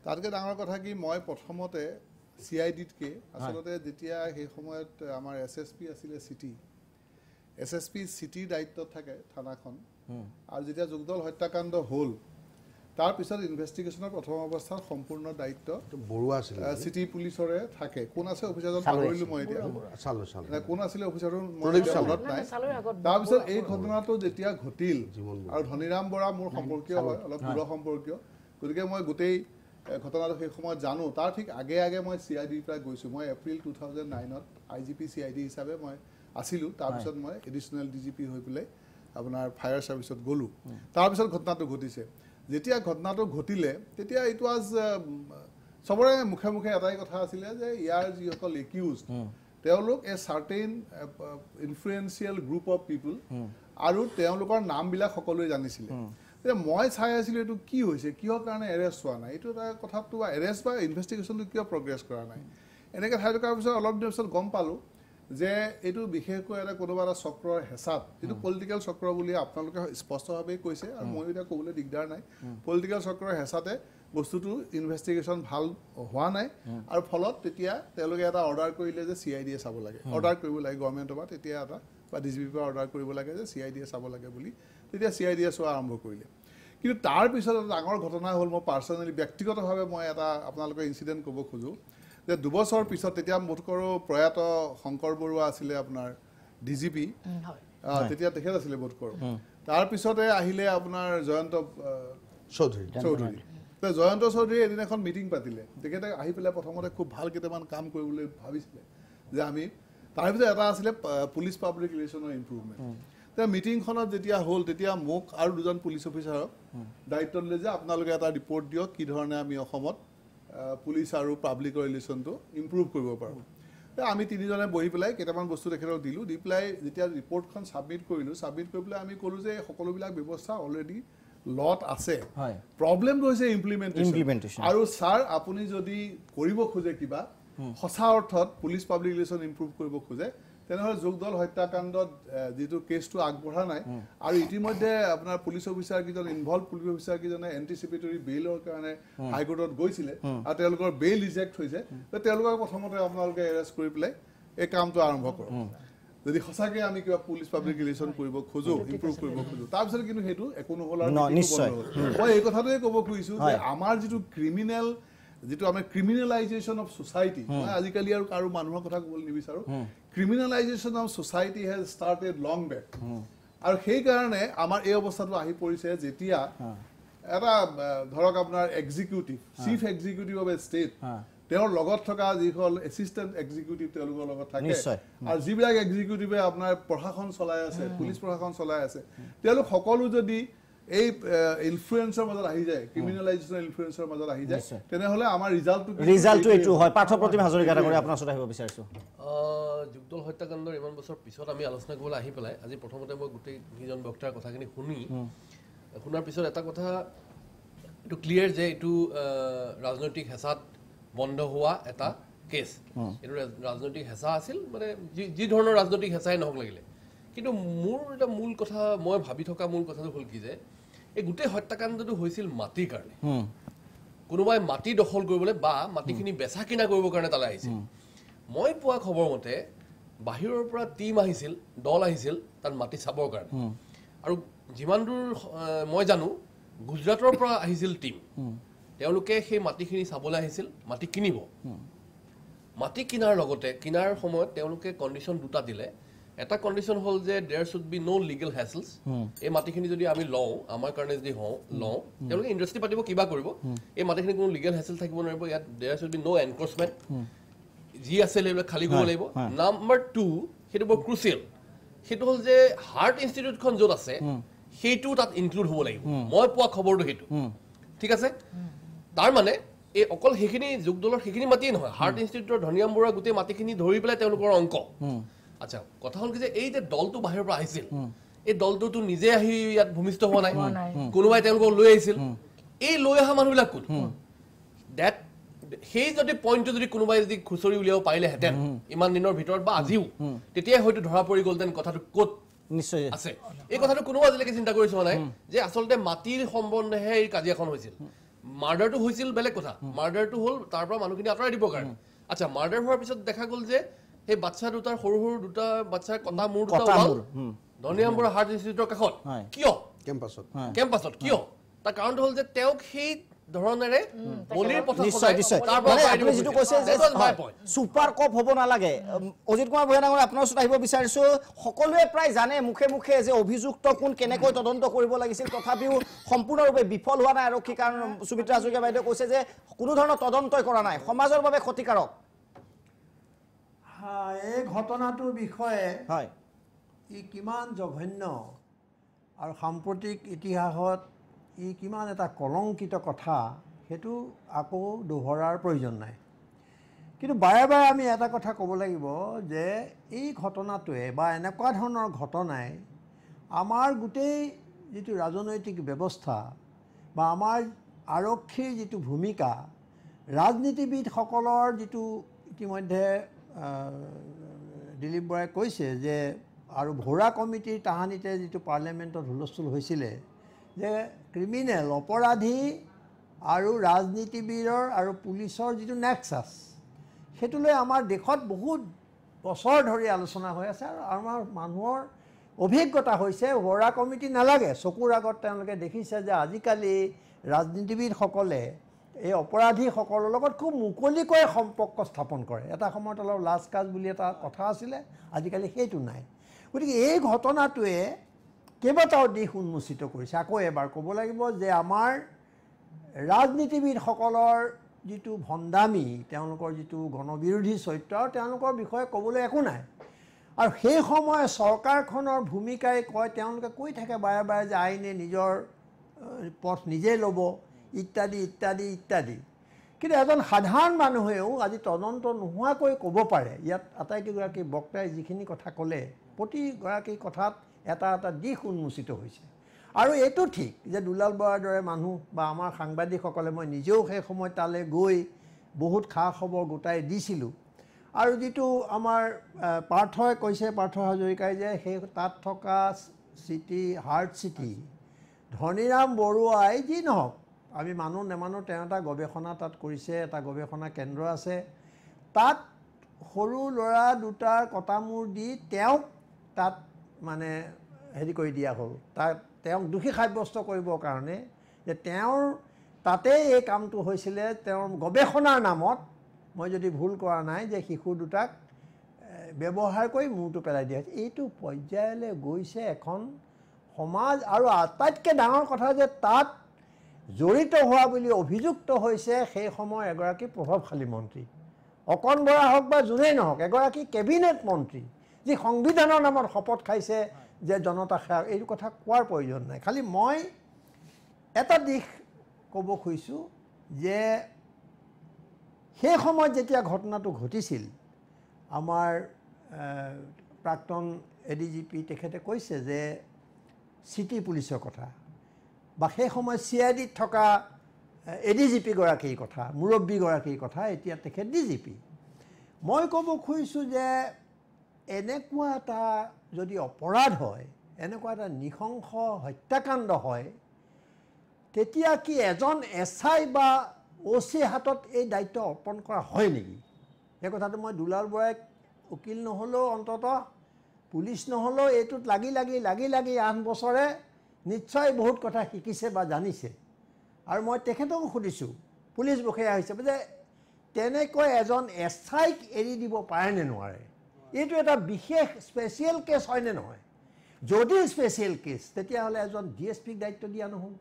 তাতকৈ ডাঙৰ কথা কি মই প্ৰথমতে CIDতকৈ আচলতে যেতিয়া সেই সময়ত আমাৰ SSP আছিলে SSP চিটিৰ দায়িত্বত থাকে থানাখন আৰু যেতিয়া যুগদল হত্যাকাণ্ড হ'ল তাৰপিছত ইনভেষ্টিগেশ্যনৰ প্ৰথম অৱস্থাত সম্পূৰ্ণ দায়িত্ব বৰুৱা আছিল চিটি পুলিচৰে থাকে কোন আছে অফিচাৰজন পাহৰিলোঁ মই এতিয়া কোন আছিলে অফিচাৰজন মনত নাই তাৰপিছত এই ঘটনাটো যেতিয়া ঘটিল আৰু ধনীৰাম বৰা মোৰ সম্পৰ্কীয় হয় অলপ দূৰ সম্পৰ্কীয় গতিকে মই গোটেই ঘটনাটো সেই সময়ত জানো তাৰ ঠিক আগে আগে মই CIDৰ পৰা গৈছোঁ মই এপ্ৰিল 2009ত IGP CID হিচাপে মই আছিলোঁ তাৰপিছত মই এডিশ্যনেল DGP হৈ পেলাই আপোনাৰ ফায়াৰ ছাৰ্ভিচত গ'লোঁ তাৰপিছত ঘটনাটো ঘটিছে যেতিয়া ঘটনাটো ঘটিলে তেতিয়া ইট ৱাজ সবৰে মুখে মুখে এটাই কথা আছিলে যে ইয়াৰ যিসকল একিউজ তেওঁলোক এ চাৰ্টেইন ইনফ্লুৱেঞ্চিয়েল গ্ৰুপ অফ পিপল আৰু তেওঁলোকৰ নামবিলাক সকলোৱে জানিছিলে মই চাই আছিলোঁ এইটো কি হৈছে কিহৰ কাৰণে এৰেষ্ট হোৱা নাই এইটো এটা কথাটো এৰেষ্ট বা ইনভেষ্টিগেশ্যনটো কিয় প্ৰগ্ৰেছ কৰা নাই এনেকৈ ঠাই থকাৰ পিছত অলপ দিনৰ পিছত গম পালোঁ যে এইটো বিশেষকৈ এটা কোনোবা এটা চক্ৰৰ হেঁচাত যিটো পলিটিকেল চক্ৰ বুলি আপোনালোকে স্পষ্টভাৱেই কৈছে আৰু ময়ো এতিয়া ক'বলৈ দিগদাৰ নাই পলিটিকেল চক্ৰৰ হেঁচাতে বস্তুটো ইনভেষ্টিগেশ্যন ভাল হোৱা নাই আৰু ফলত তেতিয়া তেওঁলোকে এটা অৰ্ডাৰ কৰিলে যে CID-য়ে চাব লাগে অৰ্ডাৰ কৰিব লাগে গভৰ্ণমেণ্টৰ পৰা তেতিয়া এটা বা DGPৰ পৰা অৰ্ডাৰ কৰিব লাগে যে CID-য়ে চাব লাগে বুলি তেতিয়া CID-য়ে চোৱা আৰম্ভ কৰিলে কিন্তু তাৰ পিছত এটা ডাঙৰ ঘটনা হ'ল মই পাৰ্চনেলি ব্যক্তিগতভাৱে মই এটা আপোনালোকে ইনচিডেণ্ট ক'ব খোজোঁ যে 2 বছৰ পিছত তেতিয়া বোধ কৰোঁ প্ৰয়াত শংকৰ বৰুৱা আছিলে আপোনাৰ DGP তেতিয়া তেখেত আছিলে বোধ কৰোঁ তাৰপিছতে আহিলে আপোনাৰ জয়ন্ত চৌধুৰী জয়ন্ত চৌধুৰীয়ে এদিন এখন মিটিং পাতিলে তেখেতে আহি পেলাই প্ৰথমতে খুব ভাল কেইটামান কাম কৰিবলৈ ভাবিছিলে যে আমি তাৰপিছত এটা আছিলে পুলিচ পাব্লিক ৰিলেশ্যনৰ ইম্প্ৰুভমেণ্ট त्या মিটিংখনত যেতিয়া হ'ল তেতিয়া মোক আৰু দুজন পুলিচ অফিচাৰক দায়িত্ব দিলে যে আপোনালোকে এটা ৰিপৰ্ট দিয়ক কি ধৰণে আমি অসমত পুলিচ আৰু পাব্লিক ৰিলেশ্যনটো ইম্প্ৰুভ কৰিব পাৰোঁ আমি তিনিজনে বহি পেলাই কেইটামান বস্তু তেখেতক দিলোঁ দি পেলাই যেতিয়া ৰিপৰ্টখন ছাবমিট কৰিলোঁ ছাবমিট কৰি পেলাই আমি ক'লোঁ যে সকলোবিলাক ব্যৱস্থা অলৰেডি লট আছে প্ৰব্লেমটো হৈছে ইমপ্লিমেণ্টেশ্যন আৰু ছাৰ আপুনি যদি কৰিব খোজে কিবা সঁচা অৰ্থত পুলিচ পাব্লিক ৰিলেশ্যন ইম্প্ৰুভ কৰিব খোজে তেনেহ'লে যোগদল হত্যাকাণ্ডত যিটো কেছটো আগবঢ়া নাই আৰু ইতিমধ্যে আপোনাৰ পুলিচ অফিচাৰ কেইজন ইনভলভ পুলিচ অফিচাৰ কেইজনে এণ্টিচিপেটৰী বেইলৰ কাৰণে হাইকোৰ্টত গৈছিলে আৰু তেওঁলোকৰ বেইল ৰিজেক্ট হৈছে তেওঁলোকক প্ৰথমতে আপোনালোকে এৰেষ্ট কৰি পেলাই এই কামটো আৰম্ভ কৰক যদি সঁচাকৈ আমি কিবা পুলিচ পাব্লিক ৰিলেশ্যন কৰিব খোজোঁ ইম্প্ৰুভ কৰিব খোজোঁ তাৰপিছত কিন্তু সেইটো একো নহ'ল আৰু মই এই কথাটোৱে ক'ব খুজিছোঁ যে আমাৰ যিটো ক্ৰিমিনেল যেটো আমি ক্ৰিমিনেলাইজেশ্যন অফ সোসাইটি মই আজিকালি আৰু কাৰো মানুহৰ কথা ক'বলৈ নিবিচাৰো criminalisation of society has started long back আৰু সেই কাৰণে আমাৰ এই অৱস্থাটো আহি পৰিছে যেতিয়া এটা ধৰক আপোনাৰ executive chief executive of a state তেওঁৰ লগত থকা যিসকল এছিষ্টেণ্ট এক্সিকিউটিভ তেওঁলোকৰ লগত থাকে আৰু যিবিলাক এক্সিকিউটিভে আপোনাৰ প্ৰশাসন চলাই আছে পুলিচ প্ৰশাসন চলাই আছে তেওঁলোক সকলো যদি এই ইনফ্লুয়েন্সৰ মাজত আহি যায় ক্ৰিমিনেলাইজেশ্যন ইনফ্লুয়েন্সৰ মাজত আহি যায় তেনেহ'লে আমাৰ ৰিজাল্টটো এইটো হয় পাৰ্থপ্ৰতিম হাজৰিকা কৰি আপোনাৰ ওচৰত আহিব বিচাৰিছোঁ যুগদল হত্যাকাণ্ডৰ ইমান বছৰ পিছত আমি আলোচনা কৰিবলৈ আহি পেলাই আজি প্ৰথমতে মই গোটেই কেইজন বক্তাৰ কথাখিনি শুনাৰ পিছত এটা কথা এইটো ক্লিয়াৰ যে এইটো ৰাজনৈতিক হেঁচাত বন্ধ হোৱা এটা কেছ এইটো ৰাজনৈতিক হেঁচা আছিল মানে যি ধৰণৰ ৰাজনৈতিক হেঁচাই নহওক লাগিলে কিন্তু মোৰ এটা মূল কথা মই ভাবি থকা মূল কথাটো হ'ল কি যে এই গোটেই হত্যাকাণ্ডটো হৈছিল মাটিৰ কাৰণে কোনোবাই মাটি দখল কৰিবলৈ বা মাটিখিনি বেচা কিনা কৰিবৰ কাৰণে তালৈ আহিছিল মই পোৱা খবৰ মতে বাহিৰৰ পৰা টিম আহিছিল দল আহিছিল তাত মাটি চাবৰ কাৰণে আৰু যিমান দূৰ মই জানো গুজৰাটৰ পৰা আহিছিল টিম তেওঁলোকে সেই মাটিখিনি চাবলৈ আহিছিল মাটি কিনিব মাটি কিনাৰ লগতে কিনাৰ সময়ত তেওঁলোকে কণ্ডিশ্যন দুটা দিলে এটা কণ্ডিশ্যন হ'ল যে there should be no legal hassles এই মাটিখিনি যদি আমি লওঁ আমাৰ কাৰণে যদি লওঁ তেওঁলোকে ইণ্ডাষ্ট্ৰি পাতিব কিবা কৰিব এই মাটিখিনি কোনো লিগেল হেচেল থাকিব নোৱাৰিব ইয়াত there should be no encroachment যি আছে এইবিলাক খালী কৰিব লাগিব নাম্বাৰ 2 সেইটো বৰ ক্ৰুচিয়েল সেইটো হ'ল যে হাৰ্ট ইনষ্টিটিউটখন য'ত আছে সেইটো তাত ইনক্লুড হ'ব লাগিব মই পোৱা খবৰটো সেইটো ঠিক আছে তাৰ মানে এই অকল সেইখিনি যোগদলৰ সেইখিনি মাটিয়ে নহয় হাৰ্ট ইনষ্টিটিউটৰ ধনিৰাম বৰুৱা গোটেই মাটিখিনি ধৰি পেলাই তেওঁলোকৰ অংক আচ্ছা কথা হ'ল কি যে এই যে দলটো বাহিৰৰ পৰা আহিছিল এই দলটোতো নিজে আহি ইয়াত ভূমিষ্ঠ হোৱা নাই কোনোবাই তেওঁলোকক লৈ আহিছিল এই লৈ অহা মানুহবিলাক কোন ডেট সেই যদি পইণ্টটো যদি কোনোবাই যদি খুচৰি উলিয়াব পাৰিলেহেঁতেন ইমান দিনৰ ভিতৰত বা আজিও তেতিয়াই হয়তো ধৰা পৰি গ'লহেঁতেন কথাটো ক'ত নিশ্চয় আছে এই কথাটো কোনোবা আজিলৈকে চিন্তা কৰি চোৱা নাই যে আচলতে মাটিৰ সম্বন্ধেহে এই কাজিয়াখন হৈছিল মাৰ্ডাৰটো হৈছিল বেলেগ কথা মাৰ্ডাৰটো হ'ল তাৰ পৰা মানুহখিনি আঁতৰাই দিবৰ কাৰণে আচ্ছা মাৰ্ডাৰ হোৱাৰ পিছত দেখা গ'ল যে সেই বাচ্চা দুটাৰ সৰু সৰু দুটা বাচ্চাৰ কটা মূৰ দুটা ওলাল ধনিৰাম বৰুৱা হাৰ্ট ইনষ্টিটিউটৰ কাষত কিয় কেম্পাছত কিয় তাৰ কাৰণটো হ'ল যে তেওঁক সেই ধৰণেৰে বলিৰ পথত ছুপাৰ কপ হ'ব নালাগে অজিত কুমাৰ ভূঞা ডাঙৰ আপোনাৰ ওচৰত আহিব বিচাৰিছোঁ সকলোৱে প্ৰায় জানে মুখে মুখে যে অভিযুক্ত কোন কেনেকৈ তদন্ত কৰিব লাগিছিল তথাপিও সম্পূৰ্ণৰূপে বিফল হোৱা নাই আৰক্ষী কাৰণ সুমিত্ৰা হাজৰিকা বাইদেৱে কৈছে যে কোনো ধৰণৰ তদন্তই কৰা নাই সমাজৰ বাবে ক্ষতিকাৰক এই ঘটনাটোৰ বিষয়ে ই কিমান জঘন্য আৰু সাম্প্ৰতিক ইতিহাসত ই কিমান এটা কলংকিত কথা সেইটো আকৌ দোহৰাৰ প্ৰয়োজন নাই কিন্তু বাৰে বাৰে আমি এটা কথা ক'ব লাগিব যে এই ঘটনাটোৱে বা এনেকুৱা ধৰণৰ ঘটনাই আমাৰ গোটেই যিটো ৰাজনৈতিক ব্যৱস্থা বা আমাৰ আৰক্ষীৰ যিটো ভূমিকা ৰাজনীতিবিদসকলৰ যিটো ইতিমধ্যে দিলীপ বৰাই কৈছে যে আৰু ভোৰা কমিটিৰ তাহানিতে যিটো পাৰ্লিয়ামেণ্টত হুলস্থুল হৈছিলে যে ক্ৰিমিনেল অপৰাধী আৰু ৰাজনীতিবিদৰ আৰু পুলিচৰ যিটো নেক্সাছ সেইটো লৈ আমাৰ দেশত বহুত বছৰ ধৰি আলোচনা হৈ আছে আৰু আমাৰ মানুহৰ অভিজ্ঞতা হৈছে হোৰা কমিটি নালাগে চকুৰ আগত তেওঁলোকে দেখিছে যে আজিকালি ৰাজনীতিবিদসকলে এই অপৰাধীসকলৰ লগত খুব মুকলিকৈ সম্পৰ্ক স্থাপন কৰে এটা সময়ত অলপ লাজ কাজ বুলি এটা কথা আছিলে আজিকালি সেইটো নাই গতিকে এই ঘটনাটোৱে কেইবাটাও দিশ উন্মোচিত কৰিছে আকৌ এবাৰ ক'ব লাগিব যে আমাৰ ৰাজনীতিবিদসকলৰ যিটো ভণ্ডামি তেওঁলোকৰ যিটো গণবিৰোধী চৰিত্ৰ তেওঁলোকৰ বিষয়ে ক'বলৈ একো নাই আৰু সেই সময় চৰকাৰখনৰ ভূমিকাই কয় তেওঁলোকে কৈ থাকে বাৰে বাৰে যে আইনে নিজৰ পথ নিজে ল'ব ইত্যাদি ইত্যাদি ইত্যাদি কিন্তু এজন সাধাৰণ মানুহেও আজি তদন্ত নোহোৱাকৈ ক'ব পাৰে ইয়াত আটাইকেইগৰাকী বক্তাই যিখিনি কথা ক'লে প্ৰতিগৰাকী কথাত এটা এটা দিশ উন্মোচিত হৈছে আৰু এইটো ঠিক যে দুলাল বৰাৰ দৰে মানুহ বা আমাৰ সাংবাদিকসকলে মই নিজেও সেই সময়ত তালৈ গৈ বহুত খা খবৰ গোটাই দিছিলোঁ আৰু যিটো আমাৰ পাৰ্থই কৈছে পাৰ্থ হাজৰিকাই যে সেই তাত থকা চিটি হাৰ্ট চিটি ধনীৰাম বৰুৱাই যি নহওক আমি মানুহ নেমানো তেওঁ এটা গৱেষণা তাত কৰিছে এটা গৱেষণা কেন্দ্ৰ আছে তাত সৰু ল'ৰা দুটাৰ কটামূৰ দি তেওঁক তাত মানে হেৰি কৰি দিয়া হ'ল তাত তেওঁক দোষী সাব্যস্ত কৰিবৰ কাৰণে যে তেওঁৰ তাতেই এই কামটো হৈছিলে তেওঁৰ গৱেষণাৰ নামত মই যদি ভুল কৰা নাই যে শিশু দুটাক ব্যৱহাৰ কৰি মূৰটো পেলাই দিয়া হৈছে এইটো পৰ্যায়লৈ গৈছে এখন সমাজ আৰু আটাইতকৈ ডাঙৰ কথা যে তাত জড়িত হোৱা বুলি অভিযুক্ত হৈছে সেই সময়ৰ এগৰাকী প্ৰভাৱশালী মন্ত্ৰী অকণ বৰা হওক বা যোনেই নহওক এগৰাকী কেবিনেট মন্ত্ৰী যি সংবিধানৰ নামত শপত খাইছে যে জনতা সেৱা এইটো কথা কোৱাৰ প্ৰয়োজন নাই খালি মই এটা দিশ ক'ব খুজিছোঁ যে সেই সময়ত যেতিয়া ঘটনাটো ঘটিছিল আমাৰ প্ৰাক্তন ADGP তেখেতে কৈছে যে চিটি পুলিচৰ কথা বা সেই সময়ত CIDত থকা ADGP-গৰাকীৰ কথা মুৰব্বীগৰাকীৰ কথা এতিয়া তেখেত DGP মই ক'ব খুজিছোঁ যে এনেকুৱা এটা যদি অপৰাধ হয় এনেকুৱা এটা নৃশংস হত্যাকাণ্ড হয় তেতিয়া কি এজন SI বা OC হাতত এই দায়িত্ব অৰ্পণ কৰা হয় নেকি এই কথাটো মই দুলাল বৰাক উকিল নহ'লেও অন্ততঃ পুলিচ নহ'লেও এইটোত লাগি 8 বছৰে নিশ্চয় বহুত কথা শিকিছে বা জানিছে আৰু মই তেখেতকো সুধিছোঁ পুলিচ বিষয়া হিচাপে যে তেনেকৈ এজন SIক এৰি দিব পাৰে নে নোৱাৰে এইটো এটা বিশেষ স্পেচিয়েল কেছ হয়নে নহয় যদি স্পেচিয়েল কেছ তেতিয়াহ'লে এজন DSPক দায়িত্ব দিয়া নহ'ল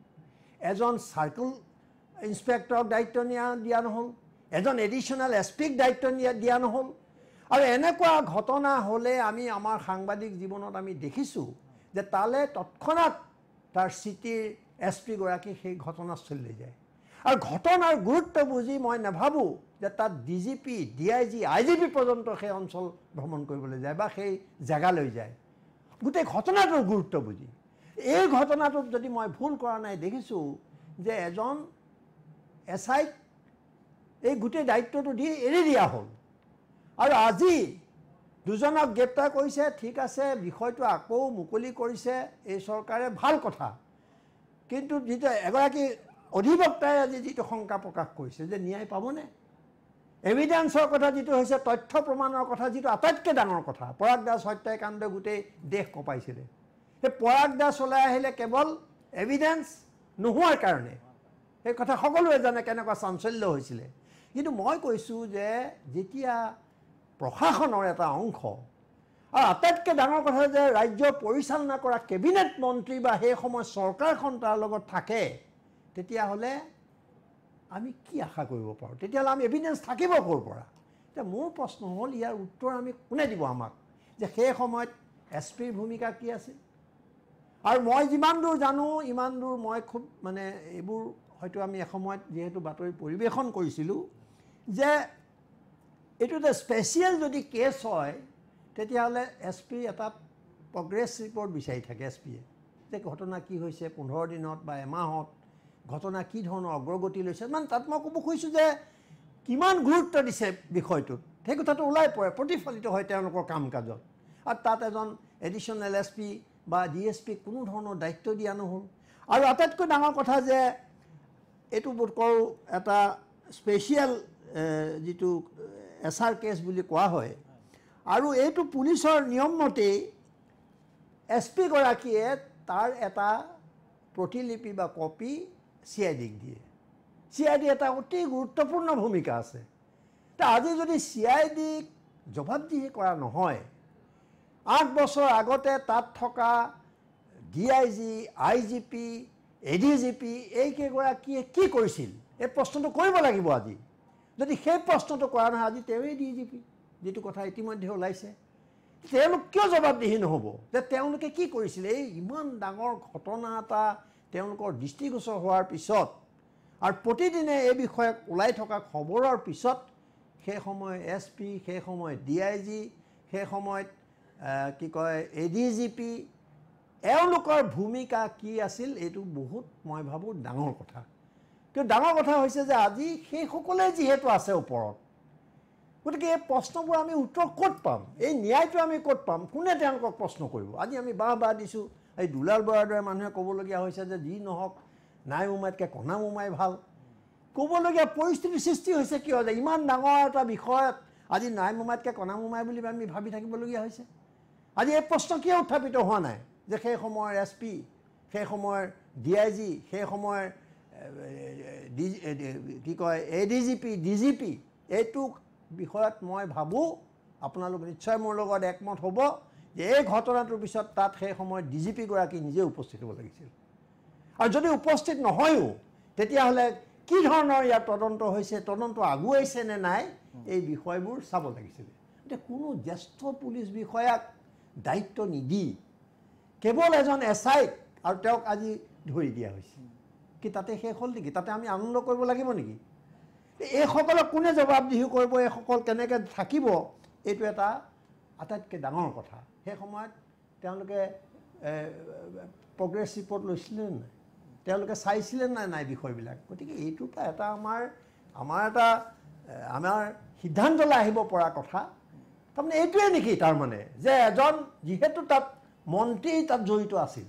এজন চাৰ্কুল ইন্সপেক্টৰক দায়িত্ব দিয়া নহ'ল এজন এডিশ্যনেল SPক দায়িত্ব দিয়া নহ'ল আৰু এনেকুৱা ঘটনা হ'লে আমি আমাৰ সাংবাদিক জীৱনত আমি দেখিছোঁ যে তালৈ তৎক্ষণাত তাৰ চিটিৰ SP-গৰাকী সেই ঘটনাস্থলীলৈ যায় আৰু ঘটনাৰ গুৰুত্ব বুজি মই নাভাবোঁ যে তাত DGP DIG IGP পৰ্যন্ত সেই অঞ্চল ভ্ৰমণ কৰিবলৈ যায় বা সেই জেগালৈ যায় গোটেই ঘটনাটোৰ গুৰুত্ব বুজি এই ঘটনাটোত যদি মই ভুল কৰা নাই দেখিছোঁ যে এজন SIক এই গোটেই দায়িত্বটো দি এৰি দিয়া হ'ল আৰু আজি দুজনক গ্ৰেপ্তাৰ কৰিছে ঠিক আছে বিষয়টো আকৌ মুকলি কৰিছে এই চৰকাৰে ভাল কথা কিন্তু যিটো এগৰাকী অধিবক্তাই আজি যিটো শংকা প্ৰকাশ কৰিছে যে ন্যায় পাবনে এভিডেন্সৰ কথা যিটো হৈছে তথ্য প্ৰমাণৰ কথা যিটো আটাইতকৈ ডাঙৰ কথা পৰাগ দাস হত্যাকাণ্ড গোটেই দেশ কঁপাইছিলে সেই পৰাগ দাস ওলাই আহিলে কেৱল এভিডেন্স নোহোৱাৰ কাৰণে এই কথা সকলোৱে জানে কেনেকুৱা চাঞ্চল্য হৈছিলে কিন্তু মই কৈছোঁ যে যেতিয়া প্ৰশাসনৰ এটা অংশ আৰু আটাইতকৈ ডাঙৰ কথা যে ৰাজ্য পৰিচালনা কৰা কেবিনেট মন্ত্ৰী বা সেই সময় চৰকাৰখন তাৰ লগত থাকে তেতিয়াহ'লে আমি কি আশা কৰিব পাৰোঁ তেতিয়াহ'লে আমি এভিডেন্স থাকিব ক'ৰ পৰা এতিয়া মোৰ প্ৰশ্ন হ'ল ইয়াৰ উত্তৰ আমি কোনে দিব আমাক যে সেই সময়ত SPৰ ভূমিকা কি আছিল আৰু মই যিমান দূৰ জানো ইমান দূৰ মই খুব মানে এইবোৰ হয়তো আমি এসময়ত যিহেতু বাতৰি পৰিৱেশন কৰিছিলোঁ যে এইটো এটা স্পেচিয়েল যদি কেছ হয় তেতিয়াহ'লে SP এটা প্ৰগ্ৰেছ ৰিপৰ্ট বিচাৰি থাকে SPয়ে যে ঘটনা কি হৈছে 15 দিনত বা এমাহত ঘটনা কি ধৰণৰ অগ্ৰগতি লৈছে মানে তাত মই ক'ব খুজিছোঁ যে কিমান গুৰুত্ব দিছে বিষয়টোত সেই কথাটো ওলাই পৰে প্ৰতিফলিত হয় তেওঁলোকৰ কাম কাজত আৰু তাত এজন এডিশ্যনেল SP বা DSPক কোনো ধৰণৰ দায়িত্ব দিয়া নহ'ল আৰু আটাইতকৈ ডাঙৰ কথা যে এইটো বোধ কৰোঁ এটা স্পেচিয়েল যিটো SR কেছ বুলি কোৱা হয় আৰু এইটো পুলিচৰ নিয়ম মতেই SP গৰাকীয়ে তাৰ এটা প্ৰতিলিপি বা কপি CIDক দিয়ে CID এটা অতি গুৰুত্বপূৰ্ণ ভূমিকা আছে আজি যদি CIDক জবাবদিহি কৰা নহয় 8 বছৰ আগতে তাত থকা DIG IGP ADGP এইকেইগৰাকীয়ে কি কৰিছিল এই প্ৰশ্নটো কৰিব লাগিব আজি যদি সেই প্ৰশ্নটো কৰা নহয় আজি তেওঁই DGP যেটো কথা ইতিমধ্যে ওলাইছে তেওঁলোক কিয় জবাবদিহি নহ'ব যে তেওঁলোকে কি কৰিছিল এই ইমান ডাঙৰ ঘটনা এটা তেওঁলোকৰ দৃষ্টিগোচৰ হোৱাৰ পিছত আৰু প্ৰতিদিনে এই বিষয়ে ওলাই থকা খবৰৰ পিছত সেই সময় SP সেই সময় DIG সেই সময়ত কি কয় ADGP এওঁলোকৰ ভূমিকা কি আছিল এইটো বহুত মই ভাবোঁ ডাঙৰ কথা কিন্তু ডাঙৰ কথা হৈছে যে আজি সেই সকলে যিহেতু আছে ওপৰত গতিকে এই প্ৰশ্নবোৰ আমি উত্তৰ ক'ত পাম এই ন্যায়টো আমি ক'ত পাম কোনে তেওঁলোকক প্ৰশ্ন কৰিব আজি আমি বাহ দিছোঁ এই দুলাল বৰাৰ দৰে মানুহে ক'বলগীয়া হৈছে যে যি নহওক নাই উমাইতকৈ কণা উমাই ভাল ক'বলগীয়া পৰিস্থিতিৰ সৃষ্টি হৈছে কিয় যে ইমান ডাঙৰ এটা বিষয়ত আজি নাই উমাইতকৈ কণা উমাই বুলি আমি ভাবি থাকিবলগীয়া হৈছে আজি এই প্ৰশ্ন কিয় উত্থাপিত হোৱা নাই যে সেই সময়ৰ SP সেই সময়ৰ DIG সেই সময়ৰ কি কয় ADGP DGP এইটো বিষয়ত মই ভাবোঁ আপোনালোক নিশ্চয় মোৰ লগত একমত হ'ব যে এই ঘটনাটোৰ পিছত তাত সেই সময়ত DGP গৰাকী নিজে উপস্থিত হ'ব লাগিছিল আৰু যদি উপস্থিত নহয়ও তেতিয়াহ'লে কি ধৰণৰ ইয়াৰ তদন্ত হৈছে তদন্ত আগুৱাইছে নে নাই এই বিষয়বোৰ চাব লাগিছিল এতিয়া কোনো জ্যেষ্ঠ পুলিচ বিষয়াক দায়িত্ব নিদি কেৱল এজন SI আৰু তেওঁক আজি ধৰি দিয়া হৈছে কি তাতে শেষ হ'ল নেকি তাতে আমি আনন্দ কৰিব লাগিব নেকি এইসকলক কোনে জবাবদিহি কৰিব এইসকল কেনেকৈ থাকিব এইটো এটা আটাইতকৈ ডাঙৰ কথা সেই সময়ত তেওঁলোকে প্ৰগ্ৰেছ ৰিপৰ্ট লৈছিলে নাই তেওঁলোকে চাইছিলে নাই বিষয়বিলাক গতিকে এইটোৰ পৰা এটা আমাৰ সিদ্ধান্তলৈ আহিব পৰা কথা তাৰমানে এইটোৱে নেকি তাৰমানে যে এজন যিহেতু তাত মন্ত্ৰী তাত জড়িত আছিল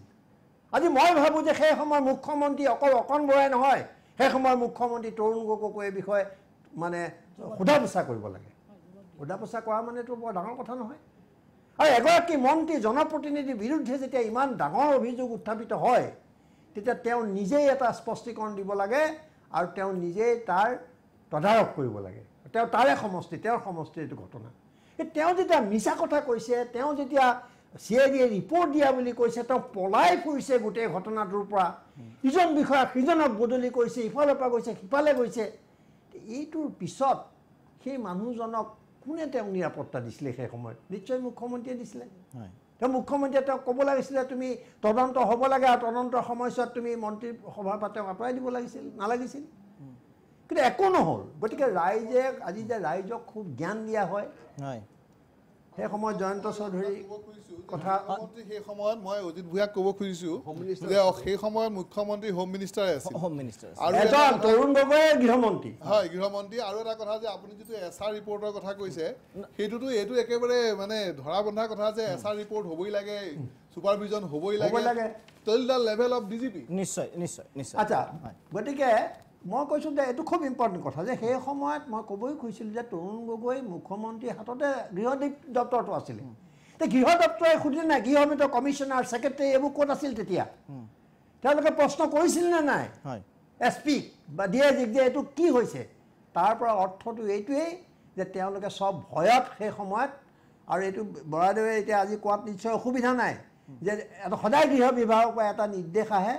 আজি মই ভাবোঁ যে সেই সময়ৰ মুখ্যমন্ত্ৰী অকল অকণ বৰাই নহয় সেই সময়ৰ মুখ্যমন্ত্ৰী তৰুণ গগৈকো এই বিষয়ে মানে সোধা পোছা কৰিব লাগে সোধা পোছা কৰা মানেতো বৰ ডাঙৰ কথা নহয় আৰু এগৰাকী মন্ত্ৰী জনপ্ৰতিনিধিৰ বিৰুদ্ধে যেতিয়া ইমান ডাঙৰ অভিযোগ উত্থাপিত হয় তেতিয়া তেওঁ নিজেই এটা স্পষ্টীকৰণ দিব লাগে আৰু তেওঁ নিজেই তাৰ তদাৰক কৰিব লাগে তেওঁ তাৰে সমষ্টি তেওঁৰ সমষ্টিৰ এইটো ঘটনা তেওঁ যেতিয়া মিছা কথা কৈছে তেওঁ যেতিয়া CID ৰিপৰ্ট দিয়া বুলি কৈছে তেওঁ পলাই ফুৰিছে গোটেই ঘটনাটোৰ পৰা ইজন বিষয়া সিজনক বদলি কৰিছে ইফালৰ পৰা গৈছে সিফালে গৈছে এইটোৰ পিছত সেই মানুহজনক কোনে তেওঁক নিৰাপত্তা দিছিলে সেই সময়ত নিশ্চয় মুখ্যমন্ত্ৰীয়ে দিছিলে তেওঁ মুখ্যমন্ত্ৰীয়ে তেওঁক ক'ব লাগিছিলে তুমি তদন্ত হ'ব লাগে আৰু তদন্তৰ সময়ছোৱাত তুমি মন্ত্ৰী সভাৰ পৰা তেওঁক আঁতৰাই দিব লাগিছিল নালাগিছিল কিন্তু একো নহ'ল গতিকে ৰাইজে আজি যে ৰাইজক খুব জ্ঞান দিয়া হয় সেই সময়ত জয়ন্ত চৌধুৰী কথা সেই সময়ত মই অজিত ভূঞাক ক'ব খুজিছোঁ যে সেই সময়ত মুখ্যমন্ত্ৰী হোম মিনিষ্টাৰ আছিল আৰু এজন তৰুণ গগৈ গৃহমন্ত্ৰী হয় গৃহমন্ত্ৰী আৰু এটা কথা যে আপুনি যিটো SR ৰিপৰ্টৰ কথা কৈছে সেইটোতো এইটো একেবাৰে মানে ধৰা বন্ধা কথা যে SR ৰিপৰ্ট হ'বই লাগে ছুপাৰভিজন হ'বই লাগে টিল দ্য লেভেল অফ DGP নিশ্চয় নিশ্চয় নিশ্চয় আচ্ছা গতিকে মই কৈছোঁ যে এইটো খুব ইম্পৰ্টেণ্ট কথা যে সেই সময়ত মই ক'বই খুজিছিলোঁ যে তৰুণ গগৈ মুখ্যমন্ত্ৰীৰ হাততে গৃহ দপ্তৰটো আছিলে এতিয়া গৃহ দপ্তৰে সুধিলে নাই গৃহমিত্ৰ কমিশ্যনাৰ ছেক্ৰেটাৰী এইবোৰ ক'ত আছিল তেতিয়া তেওঁলোকে প্ৰশ্ন কৰিছিল নে নাই SP বা DIG যে এইটো কি হৈছে তাৰ পৰা অৰ্থটো এইটোৱেই যে তেওঁলোকে চব ভয়ত সেই সময়ত আৰু এইটো বৰাদেৱে এতিয়া আজি কোৱাত নিশ্চয় অসুবিধা নাই যে সদায় গৃহ বিভাগৰ পৰা এটা নিৰ্দেশ আহে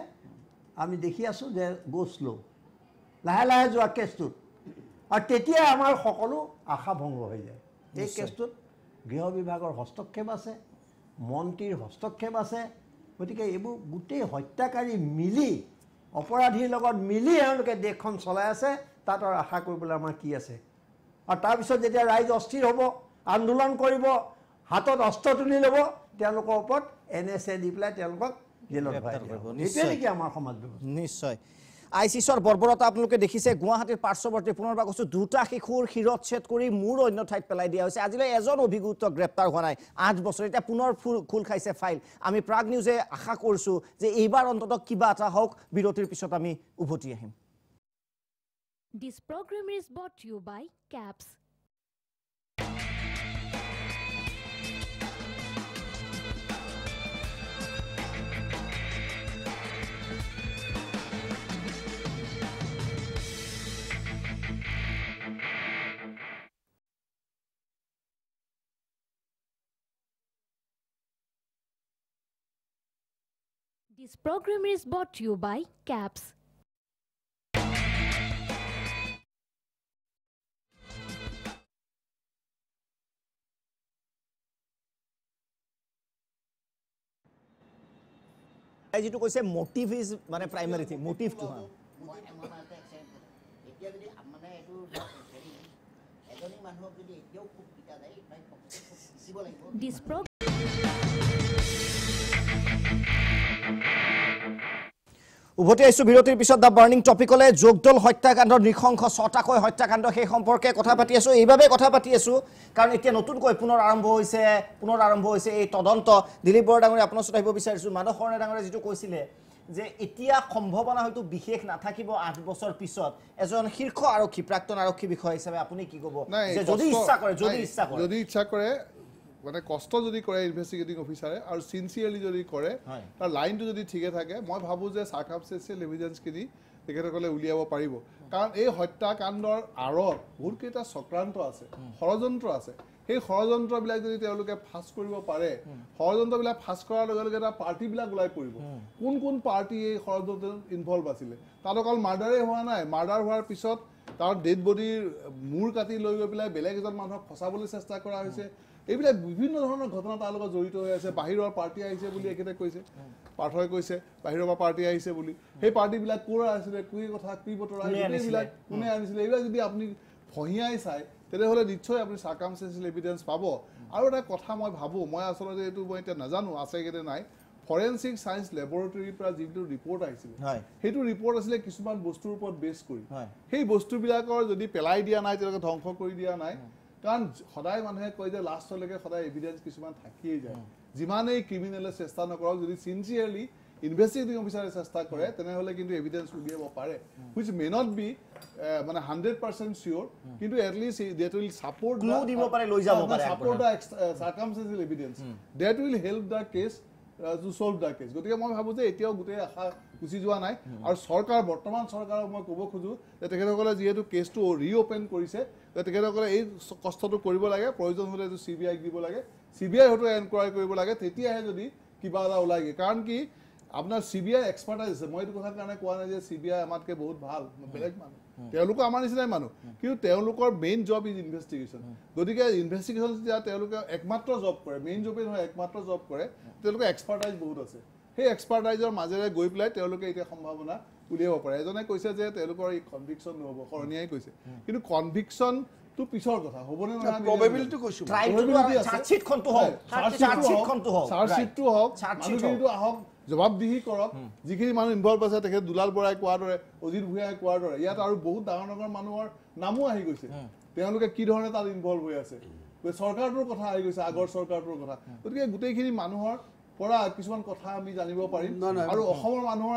আমি দেখি আছোঁ যে গো শ্ল' লাহে লাহে যোৱা কেছটোত আৰু তেতিয়া আমাৰ সকলো আশা ভংগ হৈ যায় এই কেছটোত গৃহ বিভাগৰ হস্তক্ষেপ আছে মন্ত্ৰীৰ হস্তক্ষেপ আছে গতিকে এইবোৰ গোটেই হত্যাকাৰী মিলি অপৰাধীৰ লগত মিলি এওঁলোকে দেশখন চলাই আছে তাত আৰু আশা কৰিবলৈ আমাৰ কি আছে আৰু তাৰপিছত যেতিয়া ৰাইজ অস্থিৰ হ'ব আন্দোলন কৰিব হাতত অস্ত্ৰ তুলি ল'ব তেওঁলোকৰ ওপৰত NSA দি পেলাই তেওঁলোকক জেলত ভৰাই দিব এইটোৱে নেকি আমাৰ সমাজ ব্যৱস্থা নিশ্চয় ICCৰ বৰ্বৰতা আপোনালোকে দেখিছে গুৱাহাটীৰ পাৰ্শ্বৱৰ্তী পুনৰবাৰ কৈছোঁ দুটা শিশুৰ শিৰচ্ছেদ কৰি মূৰ অন্য ঠাইত পেলাই দিয়া হৈছে আজিলৈ এজন অভিযুক্ত গ্ৰেপ্তাৰ হোৱা নাই 8 বছৰ এতিয়া পুনৰ খোল খাইছে ফাইল আমি প্ৰাগ নিউজে আশা কৰিছোঁ যে এইবাৰ অন্ততঃ কিবা এটা হওক বিৰতিৰ পিছত আমি উভতি আহিম This program is brought to you by CAPS. This program is brought to you by CAPS. যিটো কৈছে মোটিভ ইজ মানে প্ৰাইমাৰী থিং মোটিভটো এতিয়া যদি মানে এইটো এজনী মানুহক যদি এতিয়াও খুব পিটা যায় শিকিব লাগিব উভতি আহিছোঁ বিৰতিৰ পিছত দ্য বাৰ্ণিং টপিকলৈ যোগদল হত্যাকাণ্ডৰ নৃশংস 6টাকৈ হত্যাকাণ্ড সেই সম্পৰ্কে কথা পাতি আছোঁ এইভাৱে কথা পাতি আছোঁ কাৰণ এতিয়া নতুনকৈ পুনৰ আৰম্ভ হৈছে এই তদন্ত দিলীপ বৰা ডাঙৰীয়া আপোনাৰ ওচৰত আহিব বিচাৰিছোঁ মাধৱ শৰণে ডাঙৰীয়া যিটো কৈছিলে যে এতিয়া সম্ভাৱনা হয়তো বিশেষ নাথাকিব 8 বছৰ পিছত এজন শীৰ্ষ আৰক্ষী প্ৰাক্তন আৰক্ষী বিষয়া হিচাপে আপুনি কি ক'ব যে যদি ইচ্ছা কৰে মানে কষ্ট যদি কৰে ইনভেষ্টিগেটিং অফিচাৰে আৰু সিনচিয়াৰলি যদি কৰে তাৰ লাইনটো যদি ঠিকে থাকে মই ভাবোঁ যে সাৰ্কামস্টেন্সিয়েল এভিডেন্সখিনি তেখেতসকলে উলিয়াব পাৰিব কাৰণ এই হত্যাকাণ্ডৰ আঁৰত বহুতকেইটা চক্ৰান্ত আছে ষড়যন্ত্ৰ আছে সেই ষড়যন্ত্ৰবিলাক যদি তেওঁলোকে ফাঁচ কৰিব পাৰে ষড়যন্ত্ৰবিলাক ফাঁচ কৰাৰ লগে লগে এটা পাৰ্টিবিলাক ওলাই পৰিব কোন কোন পাৰ্টি এই ষড়যন্ত্ৰত ইনভলভ আছিলে তাত অকল মাৰ্ডাৰেই হোৱা নাই মাৰ্ডাৰ হোৱাৰ পিছত তাৰ ডেড বডিৰ মূৰ কাটি লৈ গৈ পেলাই বেলেগ এজন মানুহক ফচাবলৈ চেষ্টা কৰা হৈছে এইবিলাক বিভিন্ন ধৰণৰ ঘটনা তাৰ লগত জড়িত হৈ আছে বাহিৰৰ পাৰ্টি আহিছে বুলি একেতে কৈছে পাৰ্থই কৈছে বাহিৰৰ পৰা পাৰ্টি আহিছে বুলি সেই পাৰ্টিবিলাক ক'ৰ আছিলে কি কথা কি বতৰা এইবিলাক কোনে আনিছিলে এইবিলাক যদি আপুনি ফহিয়াই চাই তেনেহ'লে নিশ্চয় আপুনি সাৰ্কামস্টেন্সিয়েল এভিডেন্স পাব আৰু এটা কথা মই ভাবোঁ মই আচলতে এইটো মই এতিয়া নাজানো আছে কেনে নাই ফৰেনচিক সায়েন্স লেবৰেটৰীৰ পৰা যিটো ৰিপৰ্ট আহিছিলে সেইটো ৰিপৰ্ট আছিলে কিছুমান বস্তুৰ ওপৰত বেছ কৰি সেই বস্তুবিলাকৰ যদি পেলাই দিয়া নাই তেওঁলোকে ধ্বংস কৰি দিয়া নাই কাৰণ সদায় মানুহে কয় যে লাষ্টলৈকে সদায় এভিডেন্স কিছুমান থাকিয়েই যায় যিমানেই ক্ৰিমিনেলে চেষ্টা নকৰক যদি সিনচিয়াৰলি ইনভেষ্টিগেটিং অফিচাৰে চেষ্টা কৰে তেনেহ'লে কিন্তু এভিডেন্স উলিয়াব পাৰে হুইচ মে নট বি মানে 100% চিয়'ৰ কিন্তু এটলিষ্ট ডেট উইল ছাপৰ্ট দিব পাৰে লৈ যাব পাৰে support the circumstantial evidence that will help the case to solve the case গতিকে মই ভাবোঁ যে এতিয়াও গোটেই আশা গুচি যোৱা নাই আৰু চৰকাৰ বৰ্তমান চৰকাৰক মই ক'ব খোজোঁ যে তেখেতসকলে যিহেতু কেছটো ৰিঅ'পেন কৰিছে তেখেতসকলে এই কষ্টটো কৰিব লাগে প্ৰয়োজন হ'লে এইটো CBI দিব লাগে CBI হয়তো এনকুৱাৰী কৰিব লাগে তেতিয়াহে যদি কিবা এটা ওলাইগে কাৰণ কি আপোনাৰ CBI এক্সপাৰ্টাইজ আছে মই এইটো কথাৰ কাৰণে কোৱা নাই যে CBI আমাতকৈ বহুত ভাল বেলেগ মানুহ তেওঁলোকো আমাৰ নিচিনাই মানুহ কিন্তু তেওঁলোকৰ মেইন জব ইজ ইনভেষ্টিগেশ্যন গতিকে ইনভেষ্টিগেশ্যন যেতিয়া তেওঁলোকে একমাত্ৰ জব কৰে মেইন জবেই নহয় একমাত্ৰ জব কৰে তেওঁলোকৰ এক্সপাৰ্টাইজ বহুত আছে সেই এক্সপাৰ্টাইজৰ মাজেৰে গৈ পেলাই তেওঁলোকে এতিয়া সম্ভাৱনা উলিয়াব পাৰে এজনে কৈছে যে তেওঁলোকৰ এই কনভিকশ্যন নহ'ব শৰণীয়াই কৈছে কিন্তু কনভিকশ্যনটো পিছৰ কথা হ'বনে নহয় প্ৰবেবিলিটি কৈছোঁ চাৰ্জশ্বিটখনটো হওক মানুহখিনিটো আহক জবাবদিহি কৰক যিখিনি মানুহ ইনভলভ আছে তেখেত দুলাল বৰাই কোৱাৰ দৰে অজিত ভূঞাই কোৱাৰ দৰে ইয়াত আৰু বহুত ডাঙৰ ডাঙৰ মানুহৰ নামো আহি গৈছে তেওঁলোকে কি ধৰণে তাত ইনভলভ হৈ আছে চৰকাৰটোৰ কথা আহি গৈছে আগৰ চৰকাৰটোৰ কথা গতিকে গোটেইখিনি মানুহৰ পৰা কিছুমান কথা আমি জানিব পাৰিম আৰু অসমৰ মানুহৰ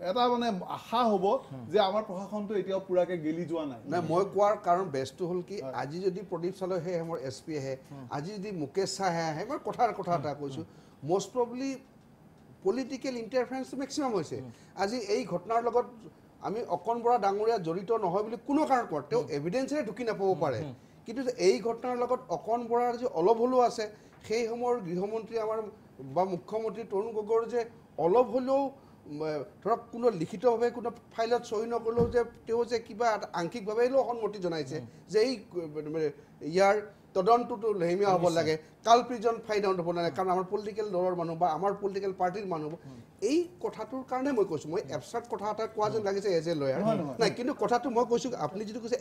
এটা মানে আশা হ'ব যে আমাৰ প্ৰশাসনটো এতিয়াও পুৰাকৈ গেলি যোৱা নাই মই কোৱাৰ কাৰণ বেষ্টটো হ'ল কি আজি যদি প্ৰদীপ চালহে আমাৰ SP আহে আজি যদি মুকেশ চাহে আহে মই কথা এটা কৈছোঁ মষ্ট প্ৰবলি পলিটিকেল ইণ্টাৰফাৰেঞ্চটো মেক্সিমাম হৈছে আজি এই ঘটনাৰ লগত আমি অকণ বৰা ডাঙৰীয়া জড়িত নহয় বুলি কোনো কাৰণত কয় তেওঁ এভিডেঞ্চেৰে ঢুকি নাপাব পাৰে কিন্তু এই ঘটনাৰ লগত অকণ বৰাৰ যে অলপ হ'লেও আছে সেই সময়ৰ গৃহমন্ত্ৰী আমাৰ বা মুখ্যমন্ত্ৰী তৰুণ গগৈৰ যে অলপ হ'লেও ধৰক কোনো লিখিতভাৱে কোনো ফাইলত চহী নকৰিলেও যে তেওঁ যে কিবা আংশিকভাৱে হ'লেও সন্মতি জনাইছে যে এই ইয়াৰ তদন্তটো লেহেমীয়া হ'ব লাগে কালপ্ৰিজন ফাইণ্ড আউট হ'ব লাগে কাৰণ আমাৰ পলিটিকেল দলৰ মানুহ বা আমাৰ পলিটিকেল পাৰ্টিৰ মানুহ এই কথাটোৰ কাৰণে মই কৈছোঁ মই এবষ্ট্ৰেক্ট কথা এটা কোৱা যেন লাগিছে এজ এ লয়াৰ নাই কিন্তু কথাটো মই কৈছোঁ আপুনি যিটো কৈছে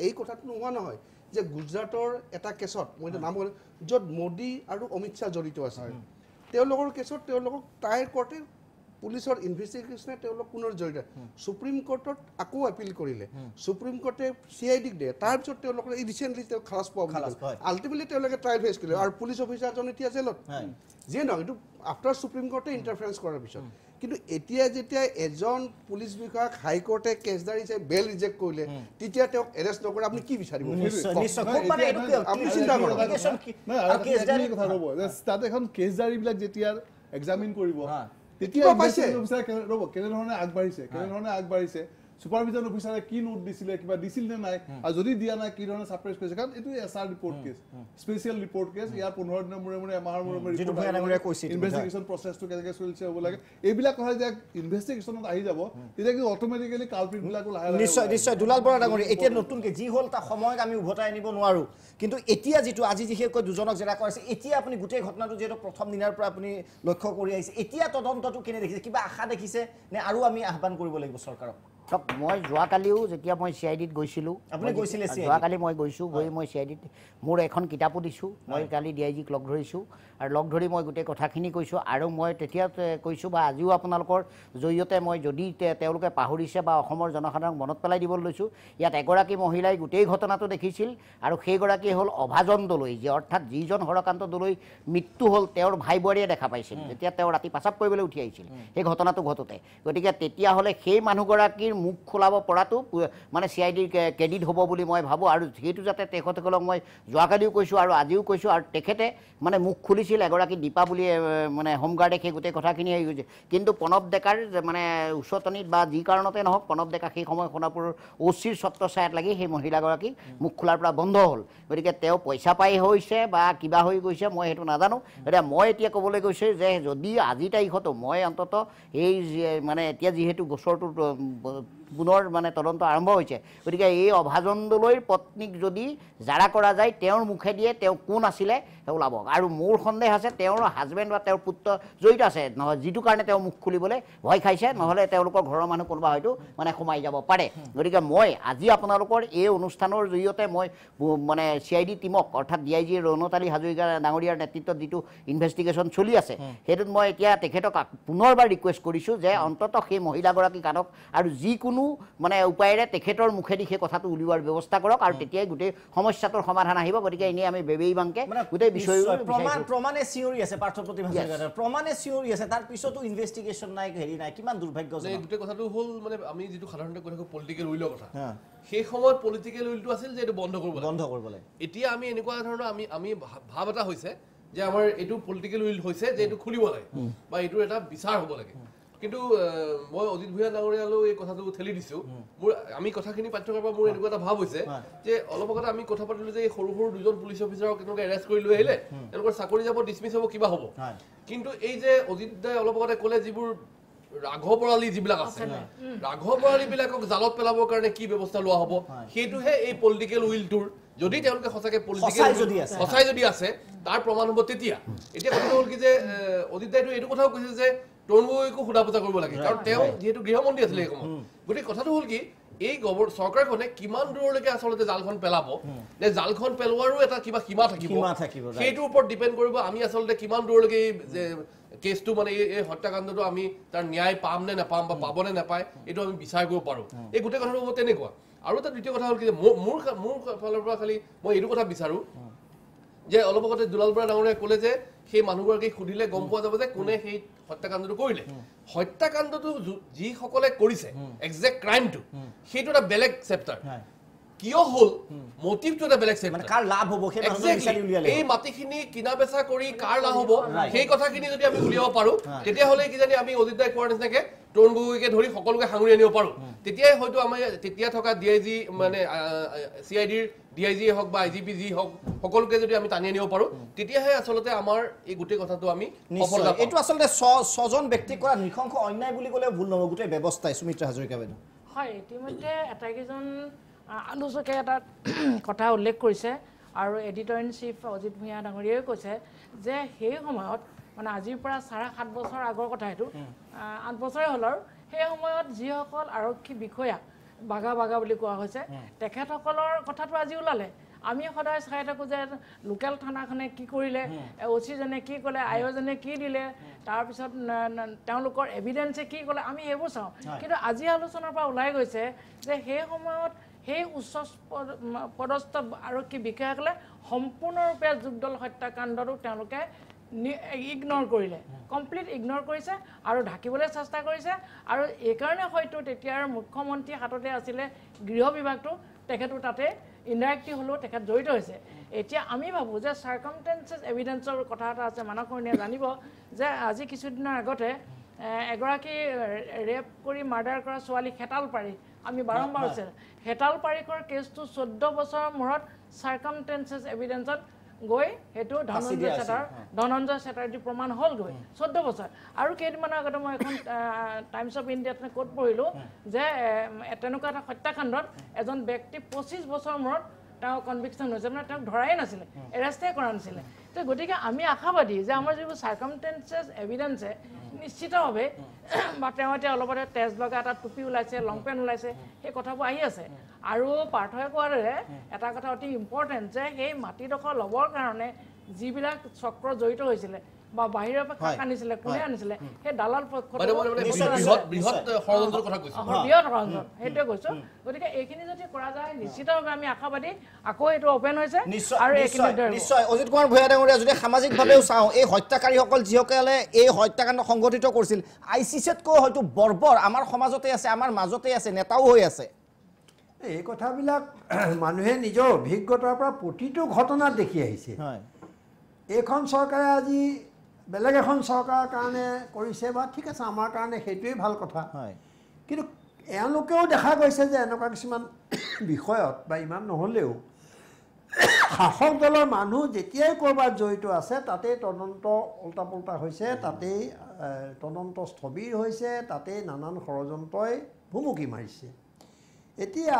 এই কথাটো নোহোৱা নহয় যে গুজৰাটৰ এটা কেছত মই নাম ক'লোঁ য'ত মোদী আৰু অমিত শ্বাহ জড়িত আছে তেওঁলোকৰ কেছত তেওঁলোকক ট্ৰায়েল কৰোঁতে পুলিচৰ ইনভেষ্টিগেশ্যনে তেওঁলোক পুনৰ জড়িত সুপ্ৰিম কোৰ্টত আকৌ এপিল কৰিলে সুপ্ৰিম কোৰ্টে CIDক দিয়ে তাৰপিছত তেওঁলোকৰ এই ৰিচেণ্টলি তেওঁ খালাচ পোৱা আল্টিমেটলি তেওঁলোকে ট্ৰায়েল ফেচ কৰিলে আৰু পুলিচ অফিচাৰজন এতিয়া জেলত যিয়ে নহয় এইটো আফটাৰ সুপ্ৰিম কোৰ্টে ইণ্টাৰফাৰেঞ্চ কৰাৰ পিছত কিন্তু এতিয়া যেতিয়া এজন পুলিচ বিষয়াক হাইকোৰ্টে কেছদাৰী হিচাপে বেল ৰিজেক্ট কৰিলে তেতিয়া তেওঁক এৰেষ্ট নকৰে আপুনি কি বিচাৰিব আপুনি চিন্তা কৰক তাত এখন কেছদাৰীবিলাক যেতিয়া এক্সামিন কৰিব তেতিয়া কেনেধৰণে আগবাঢ়িছে সুপাৰভিজন অফিচাৰে কি নোট দিছিলে কিবা দিছিল নে নাই আৰু যদি দিয়া নাই কি ধৰণে সাপ্ৰেছ কৰিছে কাৰণ এইটো SR report case special report case ইয়াৰ 15 দিনৰ মূৰে এমাহৰ মূৰে ইনভেষ্টিগেশ্যন প্ৰচেছটো কেনেকৈ চলিছে হ'ব লাগে এইবিলাক কথা যে ইনভেষ্টিগেশ্যনত আহি যাব তেতিয়া কি অট'মেটিকেলি কালপ্ৰিটবিলাকো লাহে নিশ্চয় নিশ্চয় দুলাল বৰা ডাঙৰী এতিয়া নতুনকৈ যি হ'ল তাৰ সময়ক আমি উভতাই আনিব নোৱাৰোঁ কিন্তু এতিয়া যিটো আজি বিশেষকৈ দুজনক জেৰা কৰাইছে এতিয়া আপুনি গোটেই ঘটনাটো যিহেতু প্ৰথম দিনাৰ পৰা আপুনি লক্ষ্য কৰি আহিছে এতিয়া তদন্তটো কেনে দেখিছে কিবা আশা দেখিছে নে আৰু আমি আহ্বান কৰিব লাগিব চৰকাৰক মই যোৱাকালিও যেতিয়া মই CIDত গৈছিলোঁ যোৱাকালি মই গৈছোঁ গৈ মই CIDত মোৰ এখন কিতাপো দিছোঁ মই কালি DIGক লগ ধৰিছোঁ আৰু লগ ধৰি মই গোটেই কথাখিনি কৈছোঁ আৰু মই তেতিয়া কৈছোঁ বা আজিও আপোনালোকৰ জৰিয়তে মই যদি তেওঁলোকে পাহৰিছে বা অসমৰ জনসাধাৰণক মনত পেলাই দিবলৈ লৈছোঁ ইয়াত এগৰাকী মহিলাই গোটেই ঘটনাটো দেখিছিল আৰু সেইগৰাকী হ'ল অভাজন দলৈ যে অৰ্থাৎ যিজন হৰকান্ত দলৈ মৃত্যু হ'ল তেওঁৰ ভাই বোৱাৰীয়ে দেখা পাইছিল যেতিয়া তেওঁ ৰাতি পেচাব কৰিবলৈ উঠি আহিছিল সেই ঘটনাটো ঘটোতে গতিকে তেতিয়াহ'লে সেই মানুহগৰাকীৰ মুখ খোলাব পৰাটো মানে CIDৰ ক্ৰেডিট হ'ব বুলি মই ভাবোঁ আৰু সেইটো যাতে তেখেতসকলক মই যোৱাকালিও কৈছোঁ আৰু আজিও কৈছোঁ আৰু তেখেতে মানে মুখ খুলিছিল এগৰাকী দীপা বুলি মানে হোমগাৰ্ডে সেই গোটেই কথাখিনি হেৰি গৈছে কিন্তু প্ৰণৱ ডেকাৰ মানে উচতনিত বা যি কাৰণতে নহওক প্ৰণৱ ডেকা সেই সময় সোণাপুৰৰ OCৰ ছত্ৰছায়াত লাগি সেই মহিলাগৰাকী মুখ খোলাৰ পৰা বন্ধ হ'ল গতিকে তেওঁ পইচা পাই হৈছে বা কিবা হৈ গৈছে মই সেইটো নাজানো এতিয়া মই এতিয়া ক'বলৈ গৈছোঁ যে যদি আজি তাৰিখতো মই অন্ততঃ এই মানে এতিয়া যিহেতু গোচৰটো পুনৰ মানে তদন্ত আৰম্ভ হৈছে গতিকে এই অভাজন দলৈৰ পত্নীক যদি জাৰা কৰা যায় তেওঁৰ মুখে দিয়ে তেওঁ কোন আছিলে ওলাব আৰু মোৰ সন্দেহ আছে তেওঁৰ হাজবেণ্ড বা তেওঁৰ পুত্ৰ জড়িত আছে নহয় যিটো কাৰণে তেওঁ মুখ খুলিবলৈ ভয় খাইছে নহ'লে তেওঁলোকৰ ঘৰৰ মানুহ কোনোবা হয়তো মানে সোমাই যাব পাৰে গতিকে মই আজি আপোনালোকৰ এই অনুষ্ঠানৰ জৰিয়তে মই মানে CID টিমক অৰ্থাৎ DIG ৰণতালী হাজৰিকা ডাঙৰীয়াৰ নেতৃত্বত যিটো ইনভেষ্টিগেশ্যন চলি আছে সেইটোত মই এতিয়া তেখেতক পুনৰবাৰ ৰিকুৱেষ্ট কৰিছোঁ যে অন্ততঃ সেই মহিলাগৰাকীক আনক আৰু যিকোনো মানে উপায়েৰে তেখেতৰ মুখেদি সেই কথাটো উলিওৱাৰ ব্যৱস্থা কৰক আৰু তেতিয়াই গোটেই সমস্যাটোৰ সমাধান আহিব গতিকে এনেই আমি বেবেই বাংকে গোটেই প্ৰমাণে চিঞৰি আছে পাৰ্থ প্ৰতিভা প্ৰমাণে চিঞৰি আছে তাৰ পিছতো ইনভেষ্টিগেশ্যন নাই হেৰি নাই কিমান দুৰ্ভাগ্যজনক গোটেই কথাটো হ'ল মানে আমি যিটো সাধাৰণতে কৈ থাকোঁ পলিটিকেল উইলৰ কথা সেই সময়ত পলিটিকেল উইলটো আছিল যে এইটো বন্ধ কৰিব লাগে এতিয়া আমি এনেকুৱা ধৰণৰ আমি ভাৱ এটা হৈছে যে আমাৰ এইটো পলিটিকেল উইল হৈছে যে এইটো খুলিব লাগে বা এইটোৰ এটা বিচাৰ হ'ব লাগে কিন্তু মই অজিত ভূঞা ডাঙৰীয়ালৈ এই কথাটো ঠেলি দিছোঁ মোৰ আমি কথাখিনি পাঠ্যক্ৰমৰ পৰা মোৰ এনেকুৱা এটা ভাৱ হৈছে যে অলপ আগতে আমি কথা পাতিলোঁ যে এই সৰু সৰু দুজন পুলিচ অফিচাৰক কেনেকৈ এৰেষ্ট কৰি লৈ আহিলে তেওঁলোকৰ চাকৰি যাব ডিছমিছ হ'ব কিবা হ'ব কিন্তু এই যে অজিত দাই অলপ আগতে ক'লে যিবোৰ ৰাঘৱ বৰালী যিবিলাক আছে ৰাঘৱ বৰালীবিলাকক জালত পেলাবৰ কাৰণে কি ব্যৱস্থা লোৱা হ'ব সেইটোহে এই পলিটিকেল উইলটোৰ যদি তেওঁলোকে সঁচাকৈ পলিটিকেল সঁচাই যদি আছে তাৰ প্ৰমাণ হ'ব তেতিয়া এতিয়া কথাটো হ'ল কি যে অজিত দাইটো এইটো কথাও কৈছে যে তৰুণ গগৈকো সোধা পোছা কৰিব লাগে কাৰণ তেওঁ যিহেতু গৃহমন্ত্ৰী আছিলে এই সময়ত গতিকে কথাটো হ'ল কি এই চৰকাৰখনে কিমান দূৰলৈকে আচলতে জালখন পেলাব নে জালখন পেলোৱাৰো এটা কিবা সীমা থাকিব সেইটোৰ ওপৰত ডিপেণ্ড কৰিব আমি আচলতে কিমান দূৰলৈকে যে কেছটো মানে এই হত্যাকাণ্ডটো আমি তাৰ ন্যায় পাম নে নাপাম বা পাব নে নাপায় এইটো আমি বিচাৰ কৰিব পাৰোঁ এই গোটেই কথাটো হ'ব তেনেকুৱা আৰু এটা দ্বিতীয় কথা হ'ল কি যে মোৰ ফালৰ পৰা খালি মই এইটো কথা বিচাৰোঁ যে অলপ আগতে দুলাল বৰা ডাঙৰীয়াই ক'লে যে সেই মানুহগৰাকীক সুধিলে গম পোৱা যাব যে কোনে সেই হত্যাকাণ্ডটো কৰিলে হত্যাকাণ্ডটো যিসকলে কৰিছে একজেক্ট ক্ৰাইমটো সেইটো এটা বেলেগ চেপ্টাৰ কিয় হ'ল মটিভটো এটা বেলেগ চেপ্টাৰ কাৰ লাভ হ'ব এই মাটিখিনি কিনা বেচা কৰি কাৰ লাভ হ'ব সেই কথাখিনি যদি আমি উলিয়াব পাৰোঁ তেতিয়াহ'লে কিজানি আমি অজিত দাই কোৱাৰ নিচিনাকৈ তৰুণ গগৈকে ধৰি সকলোকে সাঙুৰি আনিব পাৰোঁ তেতিয়াই হয়তো আমাৰ তেতিয়া থকা DIG মানে CIDৰ DIG হওক বা IGP যি হওক সকলোকে যদি আমি টানি আনিব পাৰোঁ তেতিয়াহে আচলতে আমাৰ এই গোটেই কথাটো আমি এইটো আচলতে ছজন ব্যক্তিক কৰা নৃশংস অন্যায় বুলি ক'লে ভুল নহ'ব গোটেই ব্যৱস্থাই সুমিত্ৰা হাজৰিকা বাইদেউ হয় ইতিমধ্যে আটাইকেইজন আলোচকে এটা কথা উল্লেখ কৰিছে আৰু editor in chief Ajit Bhuyan ডাঙৰীয়াই কৈছে যে সেই সময়ত মানে আজিৰ পৰা 7.5 বছৰ আগৰ কথা এইটো 8 বছৰে হ'ল আৰু সেই সময়ত যিসকল আৰক্ষী বিষয়া বাগা বাগা বুলি কোৱা হৈছে তেখেতসকলৰ কথাটো আজি ওলালে আমি সদায় চাই থাকোঁ যে লোকেল থানাখনে কি কৰিলে OC জনে কি ক'লে আয়োজনে কি দিলে তাৰপিছত তেওঁলোকৰ এভিডেন্সে কি ক'লে আমি এইবোৰ চাওঁ কিন্তু আজি আলোচনাৰ পৰা ওলাই গৈছে যে সেই সময়ত সেই উচ্চ পদস্থ আৰক্ষী বিষয়াসকলে সম্পূৰ্ণৰূপে যুগদল হত্যাকাণ্ডটো তেওঁলোকে ইগন'ৰ কৰিলে কমপ্লিট ইগন'ৰ কৰিছে আৰু ঢাকিবলৈ চেষ্টা কৰিছে আৰু এইকাৰণে হয়তো তেতিয়াৰ মুখ্যমন্ত্ৰীৰ হাততে আছিলে গৃহ বিভাগটো তেখেতো তাতে ইনডাইৰেক্টলি হ'লেও তেখেত জড়িত হৈছে এতিয়া আমি ভাবোঁ যে চাৰ্কামটেঞ্চেছ এভিডেঞ্চৰ কথা এটা আছে মানস কৰ্ণীয়ে জানিব যে আজি কিছুদিনৰ আগতে এগৰাকী ৰেপ কৰি মাৰ্ডাৰ কৰা ছোৱালী হেতালপাৰী আমি বাৰম্বাৰ হৈছে হেতালপাৰীকৰ কেছটো 14 বছৰৰ মূৰত চাৰ্কামটেঞ্চেছ এভিডেঞ্চত গৈ সেইটো ধনঞ্জয় চেটাৰ্জী প্ৰমাণ হ'লগৈ 14 বছৰ আৰু কেইদিনমানৰ আগতে মই এখন টাইমছ অফ ইণ্ডিয়াত ক'ত পঢ়িলোঁ যে তেনেকুৱা এটা হত্যাকাণ্ডত এজন ব্যক্তি 25 বছৰৰ মূৰত তেওঁ কনভিকশ্যন হৈছে মানে তেওঁক ধৰাই নাছিলে এৰেষ্টে কৰা নাছিলে তো গতিকে আমি আশাবাদী যে আমাৰ যিবোৰ চাৰ্কামটেঞ্চেছ এভিডেঞ্চে নিশ্চিতভাৱে বা তেওঁ এতিয়া অলপতে তেজ লগা এটা টুপি ওলাইছে লং পেণ্ট ওলাইছে সেই কথাবোৰ আহি আছে আৰু পাৰ্থই কোৱাৰ দৰে এটা কথা অতি ইম্পৰ্টেণ্ট যে সেই মাটিডোখৰ ল'বৰ কাৰণে যিবিলাক চক্ৰ জড়িত হৈছিলে বা বাহিৰৰ পৰা কাক আনিছিলে কোনে আনিছিলে সেই দালাল পক্ষত বৃহৎ ষড়যন্ত্ৰ সেইটোৱে কৈছোঁ গতিকে এইখিনি যদি কৰা যায় নিশ্চিতভাৱে আমি আশাবাদী আকৌ এইটো অপেন হৈছে আৰু নিশ্চয় অজিত কুমাৰ ভূঞা ডাঙৰীয়া যদি সামাজিকভাৱেও চাওঁ এই হত্যাকাৰীসকল যিসকলে এই হত্যাকাণ্ড সংঘটিত কৰিছিল ICCতকৈ হয়তো বৰ্বৰ আমাৰ সমাজতে আছে আমাৰ মাজতে আছে নেতাও হৈ আছে এই কথাবিলাক মানুহে নিজৰ অভিজ্ঞতাৰ পৰা প্ৰতিটো ঘটনাত দেখি আহিছে এইখন চৰকাৰে আজি বেলেগ এখন চৰকাৰৰ কাৰণে কৰিছে বা ঠিক আছে আমাৰ কাৰণে সেইটোৱেই ভাল কথা কিন্তু এওঁলোকেও দেখা গৈছে যে এনেকুৱা কিছুমান বিষয়ত বা ইমান নহ'লেও শাসক দলৰ মানুহ যেতিয়াই ক'ৰবাত জড়িত আছে তাতেই তদন্ত উল্টা পুল্টা হৈছে তাতেই তদন্ত স্থবিৰ হৈছে তাতেই নানান ষড়যন্ত্ৰই ভুমুকি মাৰিছে এতিয়া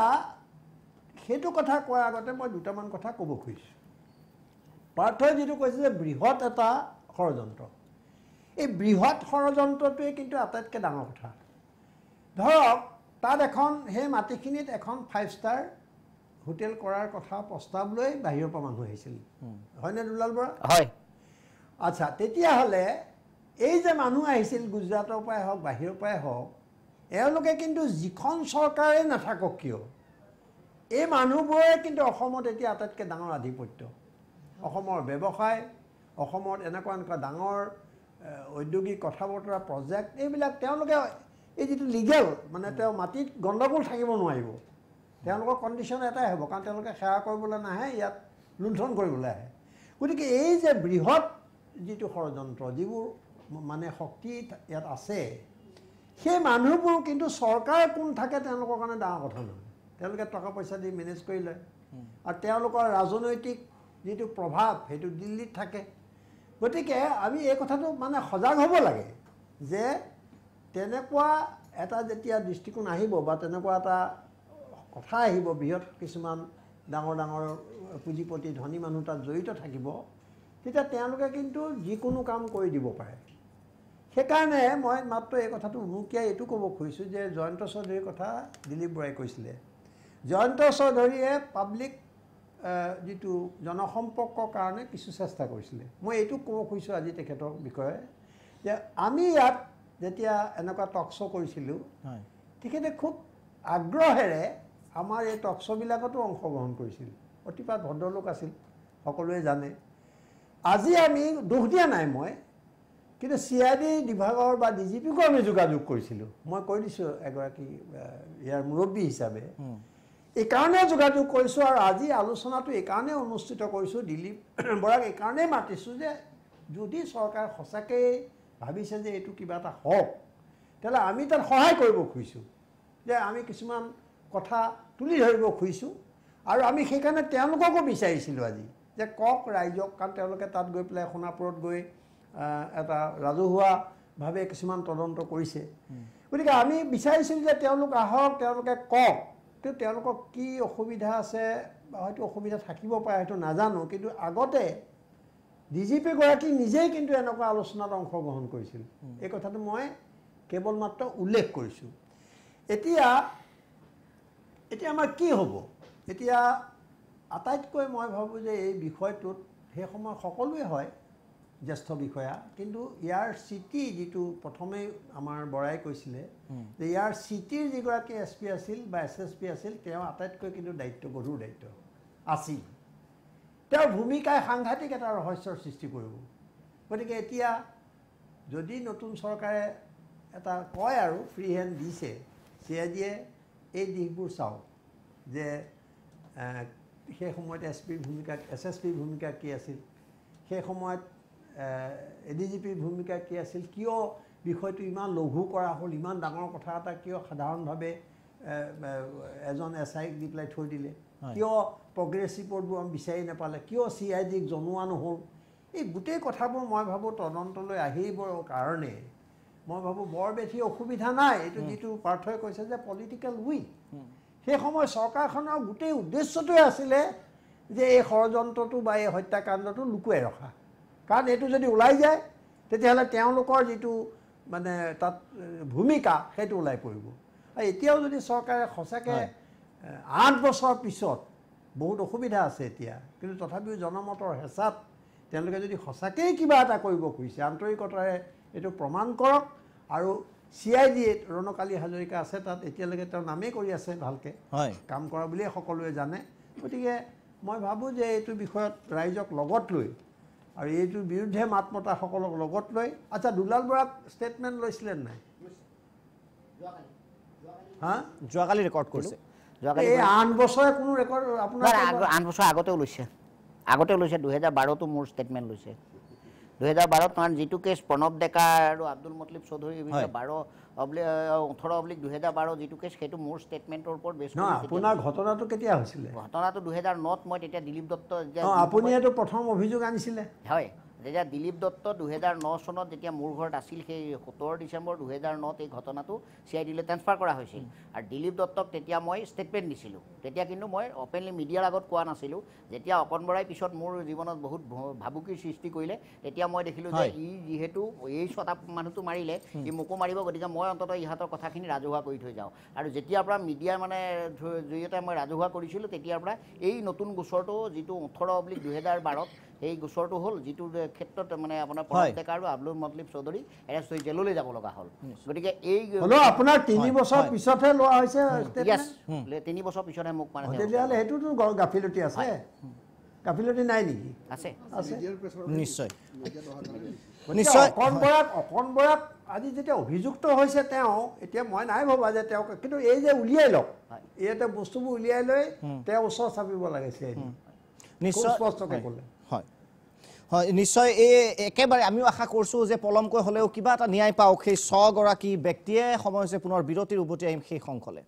সেইটো কথা কোৱাৰ আগতে মই দুটামান কথা ক'ব খুজিছোঁ পাৰ্থই যিটো কৈছে যে বৃহৎ এটা ষড়যন্ত্ৰ এই বৃহৎ ষড়যন্ত্ৰটোৱে কিন্তু আটাইতকৈ ডাঙৰ কথা ধৰক তাত এখন সেই মাটিখিনিত এখন 5-star হোটেল কৰাৰ কথা প্ৰস্তাৱ লৈ বাহিৰৰ পৰা মানুহ আহিছিল হয়নে দুলাল বৰা হয় আচ্ছা তেতিয়াহ'লে এই যে মানুহ আহিছিল গুজৰাটৰ পৰাই হওক বাহিৰৰ পৰাই হওক এওঁলোকে কিন্তু যিখন চৰকাৰে নাথাকক কিয় এই মানুহবোৰে কিন্তু অসমত এতিয়া আটাইতকৈ ডাঙৰ আধিপত্য অসমৰ ব্যৱসায় অসমত এনেকুৱা ডাঙৰ ঔদ্যোগিক কথা বতৰা প্ৰজেক্ট এইবিলাক তেওঁলোকে এই যিটো লিগেল মানে তেওঁ মাটিত গণ্ডগোল থাকিব নোৱাৰিব তেওঁলোকৰ কণ্ডিশ্যন এটাই হ'ব কাৰণ তেওঁলোকে সেৱা কৰিবলৈ নাহে ইয়াত লুণ্ঠন কৰিবলৈ আহে গতিকে এই যে বৃহৎ যিটো ষড়যন্ত্ৰ যিবোৰ মানে শক্তি ইয়াত আছে সেই মানুহবোৰ কিন্তু চৰকাৰ কোন থাকে তেওঁলোকৰ কাৰণে ডাঙৰ কথা নহয় তেওঁলোকে টকা পইচা দি মেনেজ কৰি লয় আৰু তেওঁলোকৰ ৰাজনৈতিক যিটো প্ৰভাৱ সেইটো দিল্লীত থাকে গতিকে আমি এই কথাটো মানে সজাগ হ'ব লাগে যে তেনেকুৱা এটা যেতিয়া দৃষ্টিকোণ আহিব বা তেনেকুৱা এটা কথা আহিব বৃহৎ কিছুমান ডাঙৰ ডাঙৰ পুঁজিপতি ধনী মানুহ তাত জড়িত থাকিব তেতিয়া তেওঁলোকে কিন্তু যিকোনো কাম কৰি দিব পাৰে সেইকাৰণে মই মাত্ৰ এই কথাটো উনুকিয়াই এইটো ক'ব খুজিছোঁ যে জয়ন্ত চৌধুৰীৰ কথা দিলীপ বৰাই কৈছিলে জয়ন্ত চৌধুৰীয়ে পাব্লিক যিটো জনসম্পৰ্কৰ কাৰণে কিছু চেষ্টা কৰিছিলে মই এইটো ক'ব খুজিছোঁ আজি তেখেতৰ বিষয়ে যে আমি ইয়াত যেতিয়া এনেকুৱা টক শ্ব' কৰিছিলোঁ তেখেতে খুব আগ্ৰহেৰে আমাৰ এই টক শ্ব'বিলাকতো অংশগ্ৰহণ কৰিছিল অতিপাত ভদ্ৰলোক আছিল সকলোৱে জানে আজি আমি দোষ দিয়া নাই মই কিন্তু CID বিভাগৰ বা DGPকো আমি যোগাযোগ কৰিছিলোঁ মই কৈ দিছোঁ এগৰাকী ইয়াৰ মুৰব্বী হিচাপে এইকাৰণে যোগাযোগ কৰিছোঁ আৰু আজি আলোচনাটো এইকাৰণে অনুষ্ঠিত কৰিছোঁ দিলীপ বৰাক এইকাৰণেই মাতিছোঁ যে যদি চৰকাৰ সঁচাকৈ ভাবিছে যে এইটো কিবা এটা হওক তেতিয়াহ'লে আমি তাত সহায় কৰিব খুজিছোঁ যে আমি কিছুমান কথা তুলি ধৰিব খুজিছোঁ আৰু আমি সেইকাৰণে তেওঁলোককো বিচাৰিছিলোঁ আজি যে কওক ৰাইজক কাৰণ তেওঁলোকে তাত গৈ পেলাই সোণাপুৰত গৈ এটা ৰাজহুৱাভাৱে কিছুমান তদন্ত কৰিছে গতিকে আমি বিচাৰিছিলোঁ যে তেওঁলোক আহক তেওঁলোকে কওক কিন্তু তেওঁলোকক কি অসুবিধা আছে বা হয়তো অসুবিধা থাকিব পাৰে হয়তো নাজানো কিন্তু আগতে DGP গৰাকী নিজেই কিন্তু এনেকুৱা আলোচনাত অংশগ্ৰহণ কৰিছিল এই কথাটো মই কেৱল মাত্ৰ উল্লেখ কৰিছোঁ এতিয়া আমাৰ কি হ'ব এতিয়া আটাইতকৈ মই ভাবোঁ যে এই বিষয়টোত সেই সময় সকলোৱে হয় জ্যেষ্ঠ বিষয়া কিন্তু ইয়াৰ চিটি যিটো প্ৰথমেই আমাৰ বৰাই কৈছিলে যে ইয়াৰ চিটিৰ যিগৰাকী SP আছিল বা SSP আছিল তেওঁ আটাইতকৈ কিন্তু গধুৰ দায়িত্ব আছিল তেওঁৰ ভূমিকাই সাংঘাতিক এটা ৰহস্যৰ সৃষ্টি কৰিব গতিকে এতিয়া যদি নতুন চৰকাৰে এটা কয় আৰু ফ্ৰী হেণ্ড দিছে CIDয়ে এই দিশবোৰ চাওক যে সেই সময়ত SSPৰ ভূমিকা কি আছিল সেই সময়ত ADGPৰ ভূমিকা কি আছিল কিয় বিষয়টো ইমান লঘু কৰা হ'ল ইমান ডাঙৰ কথা এটা কিয় সাধাৰণভাৱে এজন SIক দি পেলাই থৈ দিলে কিয় প্ৰগ্ৰেছ ৰিপৰ্টবোৰ আমি বিচাৰি নাপালে কিয় CIDক জনোৱা নহ'ল এই গোটেই কথাবোৰ মই ভাবোঁ তদন্তলৈ আহিবৰ কাৰণে মই ভাবোঁ বৰ বেছি অসুবিধা নাই এইটো যিটো পাৰ্থই কৈছে যে পলিটিকেল উইল সেই সময় চৰকাৰখনৰ গোটেই উদ্দেশ্যটোৱে আছিলে যে এই ষড়যন্ত্ৰটো বা এই হত্যাকাণ্ডটো লুকুৱাই ৰখা কাৰণ এইটো যদি ওলাই যায় তেতিয়াহ'লে তেওঁলোকৰ যিটো মানে তাত ভূমিকা সেইটো ওলাই পৰিব আৰু এতিয়াও যদি চৰকাৰে সঁচাকৈ 8 বছৰ পিছত বহুত অসুবিধা আছে এতিয়া কিন্তু তথাপিও জনমতৰ হেঁচাত তেওঁলোকে যদি সঁচাকৈয়ে কিবা এটা কৰিব খুজিছে আন্তৰিকতাৰে এইটো প্ৰমাণ কৰক আৰু CIDয়ে ৰণকালী হাজৰিকা আছে তাত এতিয়ালৈকে তেওঁ নামেই কৰি আছে ভালকৈ কাম কৰা বুলিয়ে সকলোৱে জানে গতিকে মই ভাবোঁ যে এইটো বিষয়ত ৰাইজক লগত লৈ আৰু এইটোৰ বিৰুদ্ধে মাত মতাসকলক লগত লৈ আচ্ছা দুলাল বৰাক ষ্টেটমেণ্ট লৈছিলে নাই হা যোৱাকালি ৰেকৰ্ড কৰিছে এই 8 বছৰে কোনো ৰেকৰ্ড আপোনাৰ 8 বছৰ আগতেও লৈছে 2012তো মোৰ ষ্টেটমেণ্ট লৈছে 2012 কাৰণ যিটো কেছ প্ৰণৱ ডেকা আৰু আব্দুল মতলিব চৌধুৰী 18/2012 যিটো কেছ সেইটো মোৰ ষ্টেটমেণ্টৰ ওপৰত বেছ কৰি আপোনাৰ ঘটনাটো কেতিয়া হৈছিলে ঘটনাটো 2009 মই তেতিয়া দিলীপ দত্ত আপুনি এইটো প্ৰথম অভিযোগ আনিছিলে হয় যেতিয়া দিলীপ দত্ত 2009 চনত যেতিয়া মোৰ ঘৰত আছিল সেই 17 ডিচেম্বৰ 2009 এই ঘটনাটো CIDলৈ ট্ৰান্সফাৰ কৰা হৈছিল আৰু দিলীপ দত্তক তেতিয়া মই ষ্টেটমেণ্ট দিছিলোঁ তেতিয়া কিন্তু মই অপেনলি মিডিয়াৰ আগত কোৱা নাছিলোঁ যেতিয়া অকণ বৰাই পিছত মোৰ জীৱনত বহুত ভাবুকিৰ সৃষ্টি কৰিলে তেতিয়া মই দেখিলোঁ যে ই যিহেতু এই ছটা মানুহটো মাৰিলে ই মোকো মাৰিব গতিকে মই অন্ততঃ ইহঁতৰ কথাখিনি ৰাজহুৱা কৰি থৈ যাওঁ আৰু যেতিয়াৰ পৰা মিডিয়াৰ মানে জৰিয়তে মই ৰাজহুৱা কৰিছিলোঁ তেতিয়াৰ পৰা এই নতুন গোচৰটো যিটো 18/2012 এই গোচৰটো হ'ল যিটোৰ ক্ষেত্ৰত মানে আপোনাৰ প্ৰণৱ ডেকা আৰু আব্দুল মতলিব চৌধুৰী এৰেষ্ট হৈ জেললৈ যাব লগা হ'ল গতিকে এই আপোনাৰ 3 বছৰ পিছতহে লোৱা হৈছে 3 বছৰ পিছতহে মোক মানে তেতিয়াহ'লে সেইটোতো গাফিলতি আছে গাফিলতি নাই নেকি আছে নিশ্চয় অকণ বৰাক আজি যেতিয়া অভিযুক্ত হৈছে তেওঁ এতিয়া মই নাই ভবা যে তেওঁ কিন্তু এই যে উলিয়াই লওক এই এটা বস্তুবোৰ উলিয়াই লৈ তেওঁ ওচৰ চাপিব লাগে নিশ্চয় স্পষ্টকৈ ক'লে হয় নিশ্চয় এই একেবাৰে আমিও আশা কৰিছোঁ যে পলমকৈ হ'লেও কিবা এটা ন্যায় পাওক সেই 6গৰাকী ব্যক্তিয়ে সময় হৈছে পুনৰ বিৰতিৰ উভতি আহিম সেই সংকলে